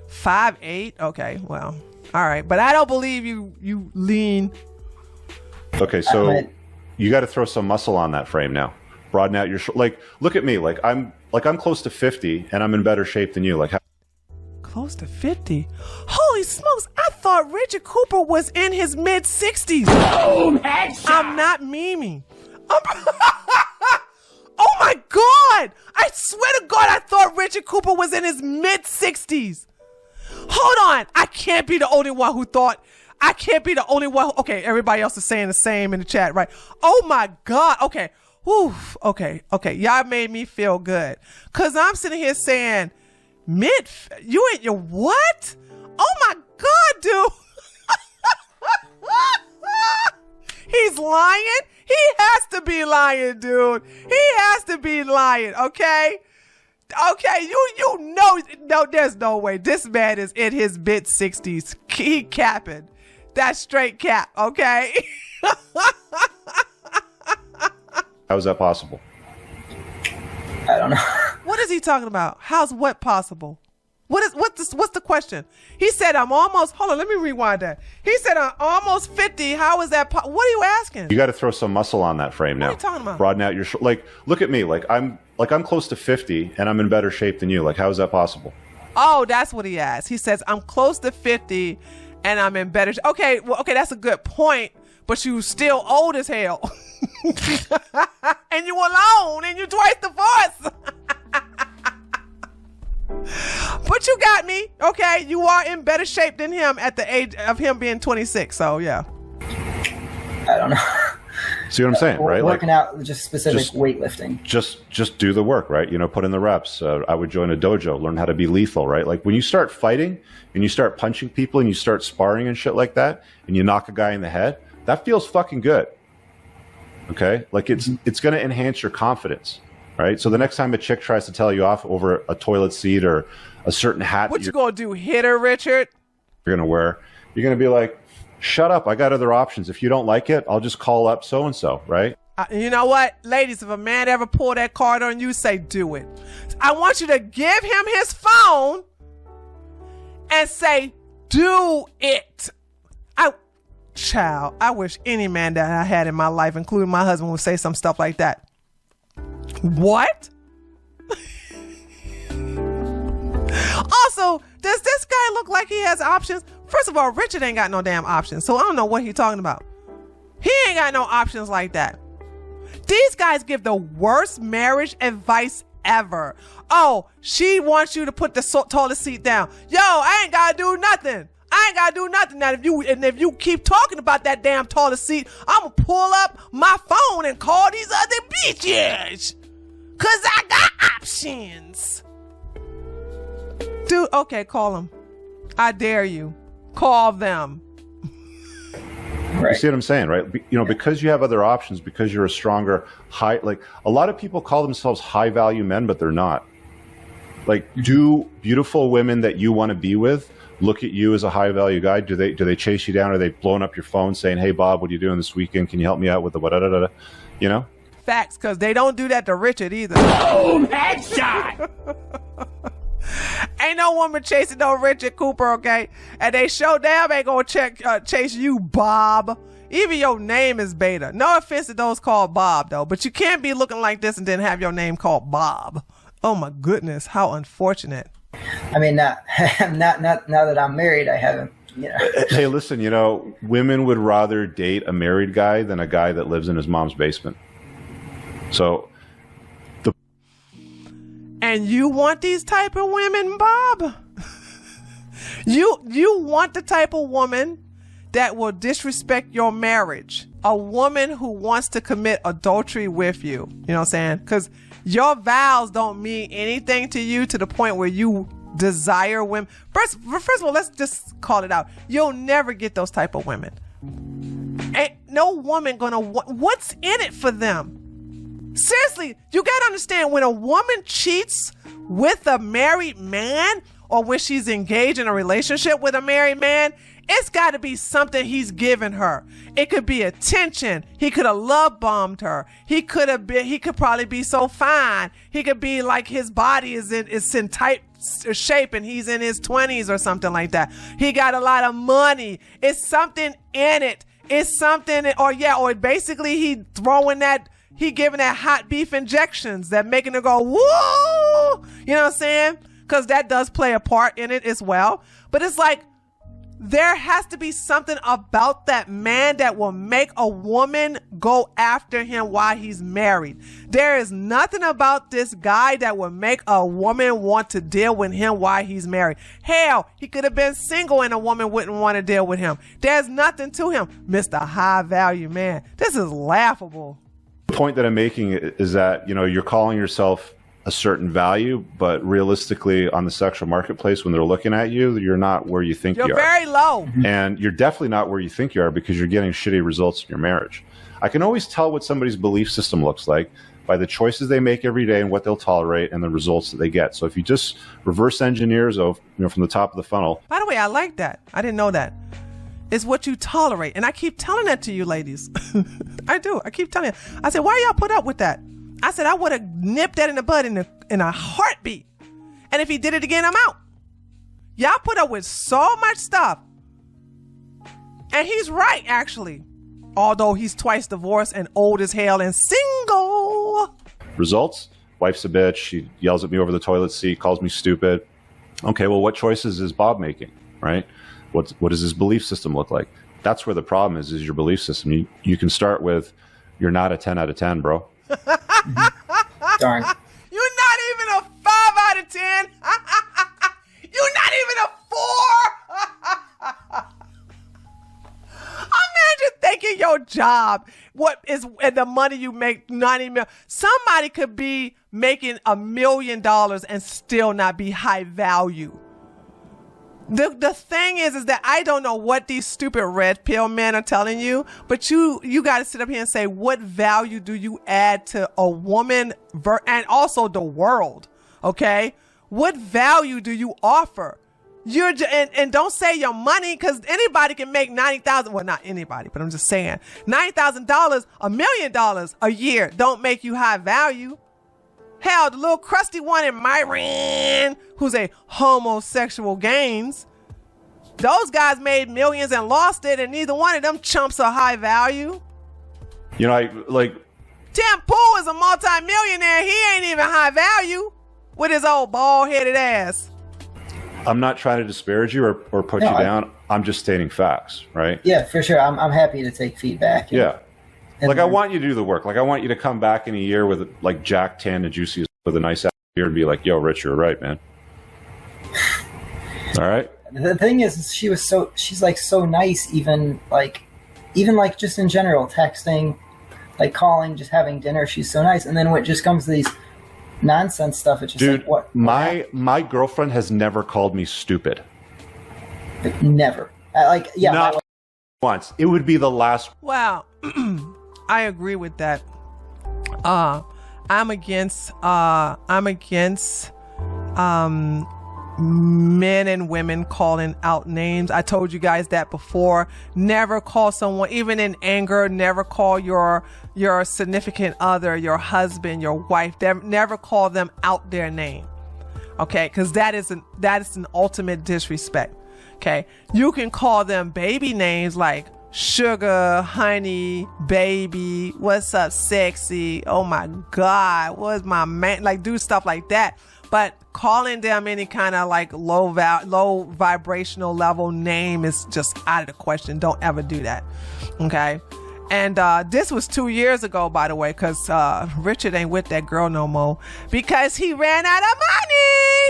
5'8". Okay, well, all right, but I don't believe you lean. Okay, so you got to throw some muscle on that frame now. Broaden out your like. Look at me. Like I'm close to 50, and I'm in better shape than you. Like close to 50. Holy smokes! I thought Richard Cooper was in his mid-60s. Boom! Headshot! I'm not memeing. Oh my God! I swear to God, I thought Richard Cooper was in his mid-60s. Hold on. I can't be the only one who thought. I can't be the only one. Okay, everybody else is saying the same in the chat, right? Oh my God. Okay. Whew. Okay. Y'all made me feel good. Because I'm sitting here saying, you ain't your what? Oh my God, dude. He's lying? He has to be lying, dude. He has to be lying, okay? Okay, you know, no, there's no way. This man is in his mid-60s. He capping. That's straight cap, okay? how is that possible? I don't know. What is he talking about? How's what possible? What's the question? He said, I'm almost, hold on, let me rewind that. He said, I'm almost 50. How is that? What are you asking? You got to throw some muscle on that frame now. What are you talking about? Broaden out your like. Look at me. Like I'm close to 50, and I'm in better shape than you. Like how is that possible? Oh, that's what he asked. He says, I'm close to 50, and I'm in better shape. Okay, well, okay, that's a good point, but you still old as hell. And you alone, and you twice divorced. But you got me. Okay, you are in better shape than him at the age of him being 26. So yeah. I don't know. See what I'm saying, right? Working out, just specific weightlifting. Just do the work, right? You know, put in the reps. I would join a dojo, learn how to be lethal, right? Like when you start fighting and you start punching people and you start sparring and shit like that, and you knock a guy in the head, that feels fucking good. Okay, like it's going to enhance your confidence. Right. So the next time a chick tries to tell you off over a toilet seat or a certain hat, what you gonna do? Hit her, Richard? You're gonna wear. You're gonna be like, "Shut up! I got other options. If you don't like it, I'll just call up so and so." Right? You know what, ladies? If a man ever pull that card on you, say do it. I want you to give him his phone and say do it. I wish any man that I had in my life, including my husband, would say some stuff like that. What? Also, does this guy look like he has options? First of all, Richard ain't got no damn options, so I don't know what he's talking about. He ain't got no options like that. These guys give the worst marriage advice ever. Oh, she wants you to put the toilet seat down. Yo, I ain't gotta do nothing. I ain't gotta do nothing. Now, if you keep talking about that damn toilet seat, I'm gonna pull up my phone and call these other bitches. Cause I got options. Dude, okay, call them. I dare you. Call them. Right. You see what I'm saying, right? You know, because you have other options, because you're a stronger, like a lot of people call themselves high value men, but they're not. Like, do beautiful women that you want to be with look at you as a high value guy? Do they chase you down? Are they blowing up your phone saying, "Hey Bob, what are you doing this weekend? Can you help me out with the what?" You know? Facts, because they don't do that to Richard either. Boom! Headshot! Ain't no woman chasing no Richard Cooper, okay? And they show damn ain't gonna chase you, Bob. Even your name is Beta. No offense to those called Bob, though, but you can't be looking like this and then have your name called Bob. Oh my goodness, how unfortunate. I mean, not now that I'm married, I haven't. You know. Hey, listen, you know, women would rather date a married guy than a guy that lives in his mom's basement. So, and you want these type of women, Bob? You want the type of woman that will disrespect your marriage. A woman who wants to commit adultery with you. You know what I'm saying? Because your vows don't mean anything to you to the point where you desire women. First of all, let's just call it out. You'll never get those type of women. Ain't no woman gonna what's in it for them? Seriously, you gotta understand, when a woman cheats with a married man, or when she's engaged in a relationship with a married man, it's got to be something he's given her. It could be attention. He could have love bombed her. He could probably be so fine. He could be like, his body is in tight shape and he's in his 20s or something like that. He got a lot of money. It's something in it. It's something, or basically he giving that hot beef injections that making her go, woo! You know what I'm saying? Because that does play a part in it as well. But it's like, there has to be something about that man that will make a woman go after him while he's married. There is nothing about this guy that will make a woman want to deal with him while he's married. Hell, he could have been single and a woman wouldn't want to deal with him. There's nothing to him. Mr. High Value Man. This is laughable. The point that I'm making is that, you're calling yourself a certain value, but realistically on the sexual marketplace, when they're looking at you, you're not where you think you are. You're very low. And you're definitely not where you think you are, because you're getting shitty results in your marriage. I can always tell what somebody's belief system looks like by the choices they make every day and what they'll tolerate and the results that they get. So if you just reverse engineers from the top of the funnel. By the way, I like that. I didn't know that. It's what you tolerate. And I keep telling that to you ladies. I do. I keep telling you. I said, why y'all put up with that? I said, I would have nipped that in the bud in a heartbeat. And if he did it again, I'm out. Y'all put up with so much stuff. And he's right, actually. Although he's twice divorced and old as hell and single. Results? Wife's a bitch. She yells at me over the toilet seat, calls me stupid. Okay, well, what choices is Bob making, right? What does his belief system look like? That's where the problem is your belief system. You can start with, you're not a 10 out of 10, bro. Darn. You're not even a 5 out of 10. You're not even a 4. Imagine thinking your job, what is the money you make, 90 million. Somebody could be making $1 million and still not be high value. The thing is that I don't know what these stupid red pill men are telling you, but you got to sit up here and say, what value do you add to a woman and also the world? Okay. What value do you offer? And don't say your money, because anybody can make $90,000. Well, not anybody, but I'm just saying $90,000, $1 million a year don't make you high value. Hell, the little crusty one in Myron, who's a homosexual gains, those guys made millions and lost it, and neither one of them chumps are high value. Tim Pool is a multi-millionaire. He ain't even high value with his old bald-headed ass. I'm not trying to disparage you or put you down. I'm just stating facts, right? Yeah, for sure. I'm happy to take feedback. Yeah. I want you to do the work. I want you to come back in a year with Jack tan and juicy with a nice ass beard and be like, yo, Rich, you're right, man. All right. The thing is, she's like so nice, even just in general, texting, calling, just having dinner. She's so nice. And then when it just comes to these nonsense stuff, it's just dude, what? My girlfriend has never called me stupid. Never. Not once. It would be the last. Wow. I agree with that. I'm against men and women calling out names. I told you guys that before. Never call someone, even in anger, never call your significant other, your husband, your wife, never call them out their name. Okay? Because that is an ultimate disrespect. Okay? You can call them baby names like sugar, honey, baby, what's up, sexy, oh my God, what's my man, do stuff like that. But calling them any kind of low vibrational level name is just out of the question. Don't ever do that. Okay. And this was 2 years ago, by the way, because Richard ain't with that girl no more because he ran out of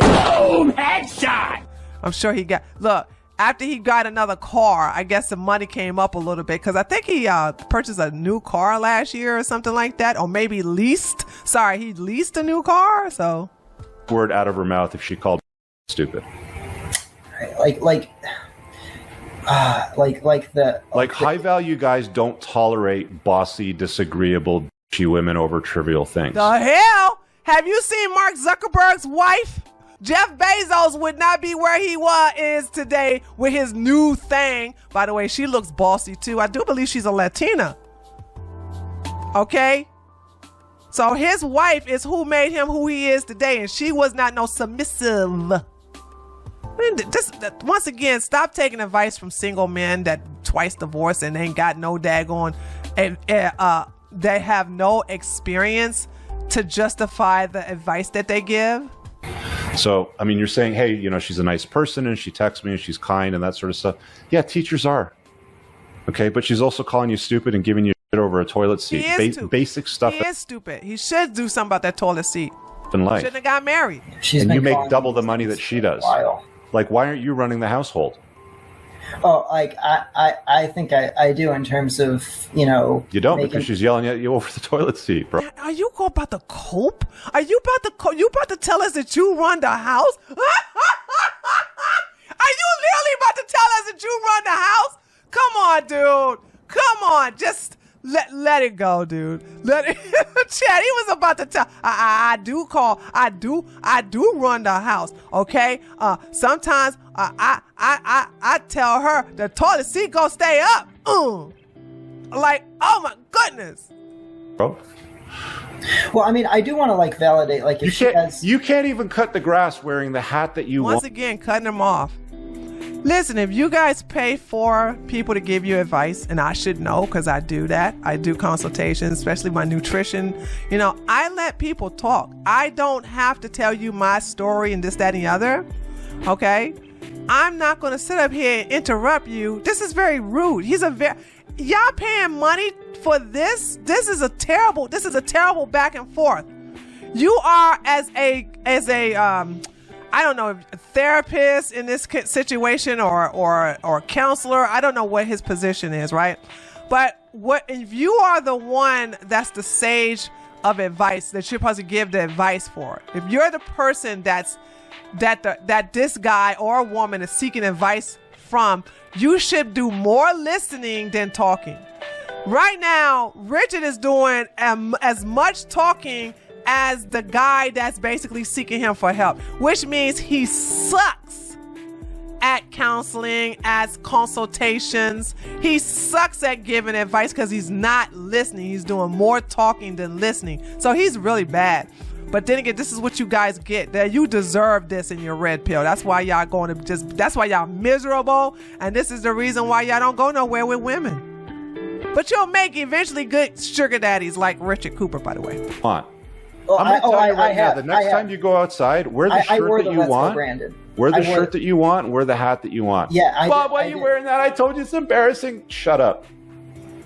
money. Boom, headshot. I'm sure he got, look, after he got another car, I guess the money came up a little bit because I think he purchased a new car last year or something like that, or maybe leased. Sorry, he leased a new car. So, word out of her mouth if she called stupid. Like high value guys don't tolerate bossy, disagreeable, bitchy women over trivial things. The hell? Have you seen Mark Zuckerberg's wife? Jeff Bezos would not be where he is today with his new thing. By the way, she looks bossy too. I do believe she's a Latina. Okay? So his wife is who made him who he is today, and she was not no submissive. I mean, once again, stop taking advice from single men that twice divorced and ain't got no daggone, and they have no experience to justify the advice that they give. So, I mean, you're saying, hey, you know, she's a nice person and she texts me and she's kind and that sort of stuff. Yeah, teachers are. Okay, but she's also calling you stupid and giving you shit over a toilet seat. Basic stuff. He is stupid. He should do something about that toilit seat. In life. Shouldn't have got married. And you make double the money that she does. Like, why aren't you running the household? Oh, like I think I do in terms of, you know. You don't because she's yelling at you over the toilet seat, bro. Are you about to cope? Are you about to tell us that you run the house? Are you literally about to tell us that you run the house? Come on, dude. Come on. Just let it go, dude. Let it. Chad, he was about to tell. I do run the house. Okay. Sometimes I tell her the toilet seat gonna stay up. Like, oh my goodness. Bro. Well, I mean, I do want to like validate, like if you can't even cut the grass wearing the hat that you want. Once again, cutting them off. Listen, if you guys pay for people to give you advice, and I should know because I do that. I do consultations, especially my nutrition. You know, I let people talk. I don't have to tell you my story and this, that, and the other. Okay? I'm not going to sit up here and interrupt you. This is very rude. Y'all paying money for this? This is a terrible back and forth. You are as a I don't know, a therapist in this situation or counselor. I don't know what his position is, right? But what if you are the one that's the sage of advice that you're supposed to give the advice for? If you're the person that this guy or woman is seeking advice from, you should do more listening than talking. Right now, Richard is doing as much talking as the guy that's basically seeking him for help, which means he sucks at counseling, at consultations. He sucks at giving advice because he's not listening. He's doing more talking than listening. So he's really bad. But then again, this is what you guys get. That you deserve this in your red pill. That's why y'all that's why y'all miserable. And this is the reason why y'all don't go nowhere with women. But you'll make eventually good sugar daddies like Richard Cooper, by the way. Come on. I'm going to tell you right now, the next time you go outside, wear the shirt that you want. Wear the shirt that you want, wear the hat that you want. Yeah, Bob, why are you wearing that? I told you it's embarrassing. Shut up.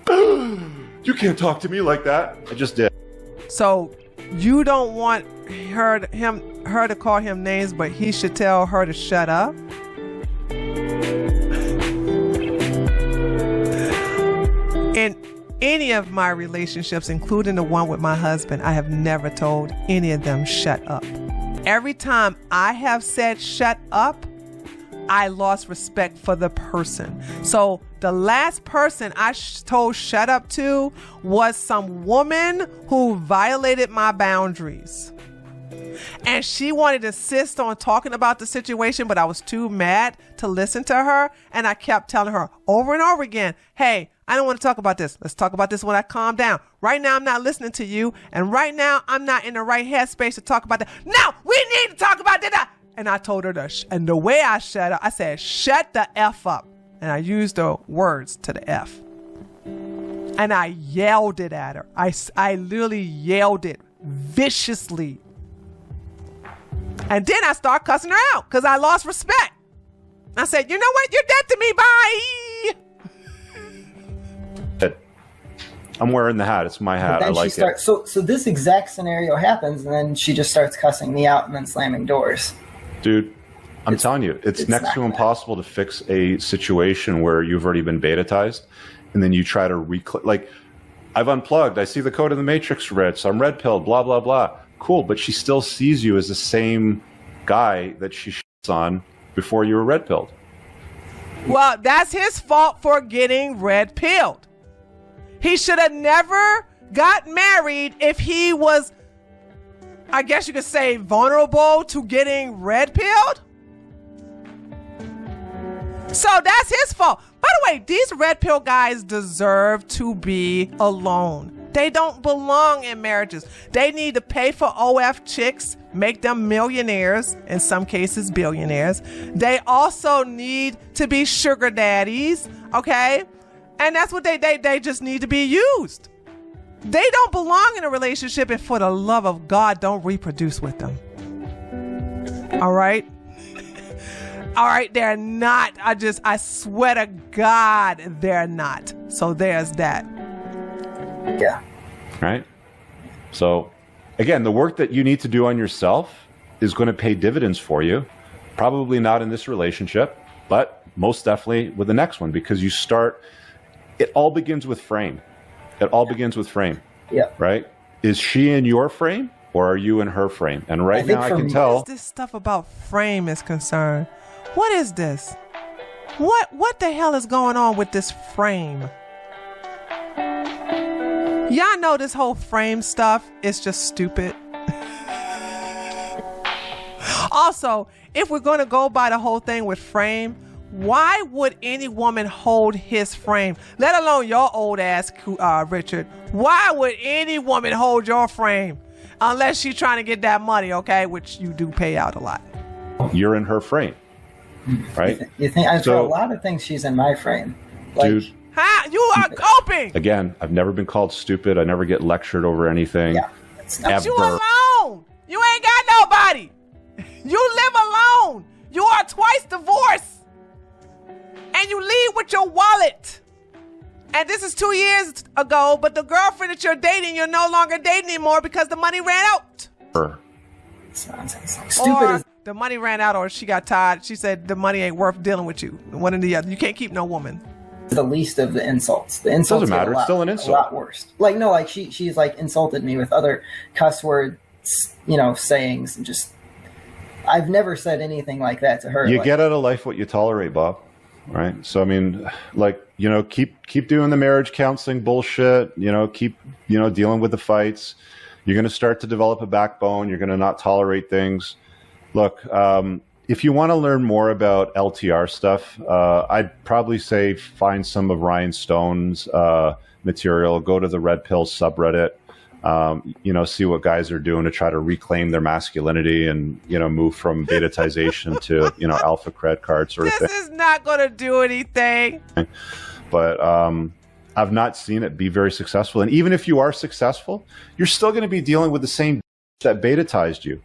You can't talk to me like that. I just did. So you don't want her to call him names, but he should tell her to shut up? In any of my relationships, including the one with my husband, I have never told any of them shut up. Every time I have said shut up, I lost respect for the person. So the last person I told shut up to was some woman who violated my boundaries. And she wanted to insist on talking about the situation, but I was too mad to listen to her. And I kept telling her over and over again, hey, I don't want to talk about this. Let's talk about this when I calm down. Right now, I'm not listening to you. And right now, I'm not in the right headspace to talk about that. No, we need to talk about that. And I told her and the way I shut up, I said, shut the F up. And I used the words to the F. And I yelled it at her. I literally yelled it viciously. And then I started cussing her out because I lost respect. I said, you know what? You're dead to me. Bye. I'm wearing the hat. It's my hat. I like it. So this exact scenario happens, and then she just starts cussing me out and then slamming doors. Dude, I'm telling you, it's next to impossible to fix a situation where you've already been betatized, and then you try to like, I've unplugged, I see the code of the matrix red, so I'm red pilled, blah, blah, blah. Cool, but she still sees you as the same guy that she shits on before you were red pilled. Well, that's his fault for getting red pilled. He should have never got married if he was, I guess you could say, vulnerable to getting red pilled. So that's his fault. By the way, these red pill guys deserve to be alone. They don't belong in marriages. They need to pay for OF chicks, make them millionaires, in some cases billionaires. They also need to be sugar daddies, okay? And that's what they just need to be used. They don't belong in a relationship, and for the love of God, don't reproduce with them. All right? All right, they're not. I swear to God, they're not. So there's that. Yeah. Right? So, again, the work that you need to do on yourself is going to pay dividends for you. Probably not in this relationship, but most definitely with the next one, because you start, it all begins with frame. It all begins with frame. Yeah. Right? Is she in your frame or are you in her frame? And right now I can tell. What is this stuff about frame is concerned? What is this? What the hell is going on with this frame? Y'all know this whole frame stuff is just stupid. Also, if we're going to go by the whole thing with frame, why would any woman hold his frame? Let alone your old ass, Richard. Why would any woman hold your frame? Unless she's trying to get that money, okay? Which you do pay out a lot. You're in her frame, right? You think for a lot of things she's in my frame. Like, dude. Huh? You are coping. Again, I've never been called stupid. I never get lectured over anything. Yeah. But you alone. You ain't got nobody. You live alone. You are twice divorced. And you leave with your wallet. And this is 2 years ago, but the girlfriend that you're dating, you're no longer dating anymore because the money ran out. Stupid is the money ran out, or she got tired. She said the money ain't worth dealing with you. One or the other. You can't keep no woman. the least of the insults. The insults doesn't matter. It's still an a insult. lot worse. Like no, like she's like insulted me with other cuss words, sayings, and just. I've never said anything like that to her. You get out of life what you tolerate, Bob. Right. So I mean, keep doing the marriage counseling bullshit. Keep dealing with the fights. You're going to start to develop a backbone. You're going to not tolerate things. Look, if you want to learn more about LTR stuff, I'd probably say find some of Ryan Stone's material. Go to the Red Pill subreddit. See what guys are doing to try to reclaim their masculinity and, move from betatization to, alpha cred card sort of thing. This is not going to do anything. But I've not seen it be very successful. And even if you are successful, you're still going to be dealing with the same that betatized you,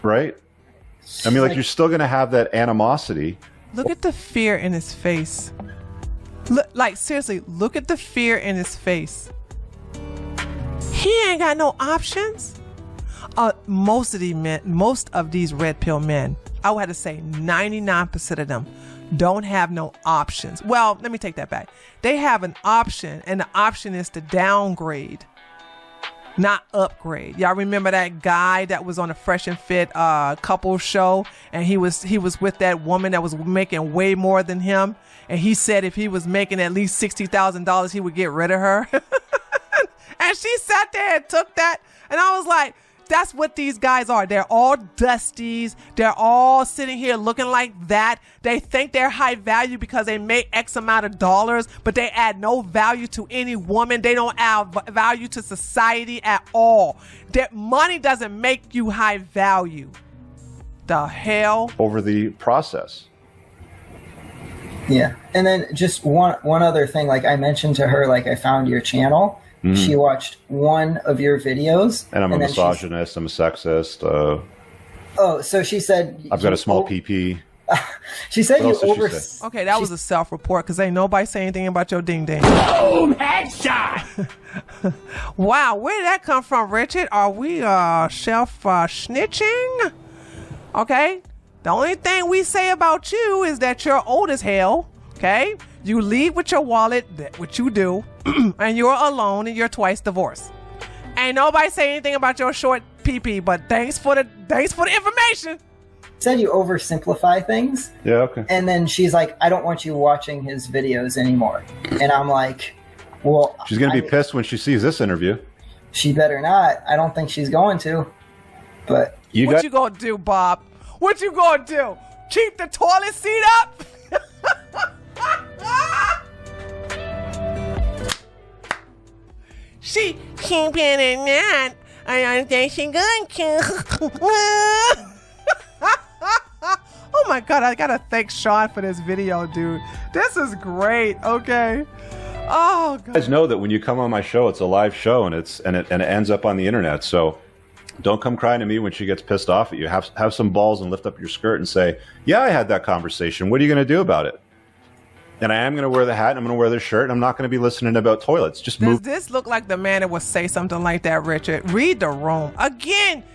right? I mean, you're still going to have that animosity. Look at the fear in his face. Seriously, look at the fear in his face. He ain't got no options. Most of these red pill men, I would have to say 99% of them don't have no options. Well, let me take that back. They have an option, and the option is to downgrade, not upgrade. Y'all remember that guy that was on a Fresh and Fit couple show, and he was with that woman that was making way more than him, and he said if he was making at least $60,000, he would get rid of her. And she sat there and took that. And I was like, that's what these guys are. They're all dusties. They're all sitting here looking like that. They think they're high value because they make X amount of dollars, but they add no value to any woman. They don't add value to society at all. That money doesn't make you high value. The hell? Over the process. Yeah. And then just one other thing, like I mentioned to her, like I found your channel. Mm-hmm. She watched one of your videos. And I'm a misogynist. I'm a sexist. So she said... I've got a small PP. She said you over... Okay, that was a self-report because ain't nobody say anything about your ding-ding. Boom! Headshot! Wow, where did that come from, Richard? Are we self-snitching? Okay. The only thing we say about you is that you're old as hell. Okay, you leave with your wallet, which you do, and you're alone and you're twice divorced. Ain't nobody say anything about your short pee-pee, but thanks for the information. Said you oversimplify things. Yeah, okay. And then she's like, I don't want you watching his videos anymore. And I'm like, well, She's going to be pissed when she sees this interview. She better not. I don't think she's going to. But What you gonna do, Bob? What you gonna do? Keep the toilet seat up? She keep it in that. I don't think she going to. Oh my God, I gotta thank Sean for this video, dude. This is great, okay? Oh God. You guys know that when you come on my show, it's a live show and it ends up on the internet. So don't come crying to me when she gets pissed off at you. Have some balls and lift up your skirt and say, yeah, I had that conversation. What are you going to do about it? And I am going to wear the hat and I'm going to wear the shirt and I'm not going to be listening about toilets. Just move. Does this look like the man that would say something like that, Richard? Read the room. Again,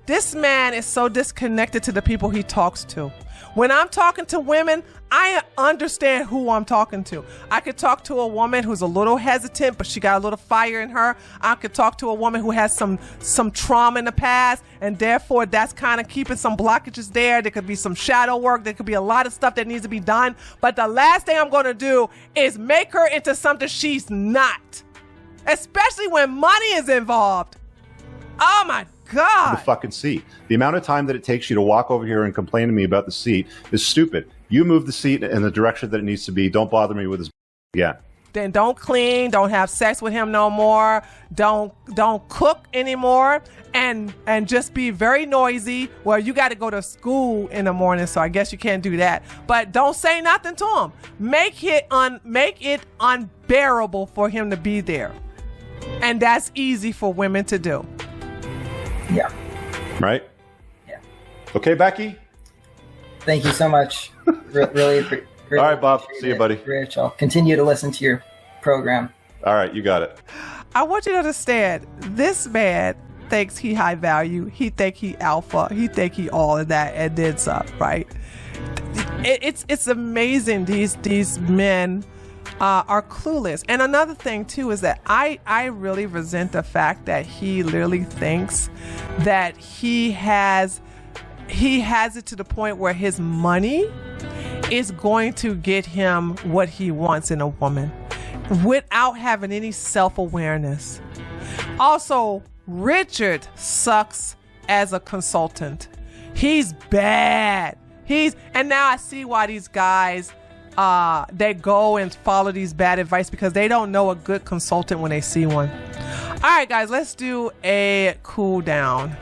this man is so disconnected to the people he talks to. When I'm talking to women, I understand who I'm talking to. I could talk to a woman who's a little hesitant, but she got a little fire in her. I could talk to a woman who has some trauma in the past, and therefore that's kind of keeping some blockages there. There could be some shadow work. There could be a lot of stuff that needs to be done. But the last thing I'm going to do is make her into something she's not, especially when money is involved. Oh my God. The fucking seat. The amount of time that it takes you to walk over here and complain to me about the seat is stupid. You move the seat in the direction that it needs to be. Don't bother me with this. Yeah. Then don't clean. Don't have sex with him no more. Don't cook anymore. And just be very noisy. Well, you got to go to school in the morning, so I guess you can't do that. But don't say nothing to him. Make it unbearable for him to be there. And that's easy for women to do. yeah. Right? Yeah. Okay, Becky? Thank you so much. Really appreciate it. All right, Bob. See you, buddy. Rich, I'll continue to listen to your program. All right, you got it. I want you to understand, this man thinks he high value. He think he alpha. He think he all of that and then some, right? It's amazing. These men are clueless. And another thing too is that I really resent the fact that he literally thinks that he has it to the point where his money is going to get him what he wants in a woman without having any self-awareness. Also, Richard sucks as a consultant. He's bad. And now I see why these guys they go and follow these bad advice, because they don't know a good consultant when they see one. All right, guys, let's do a cool down.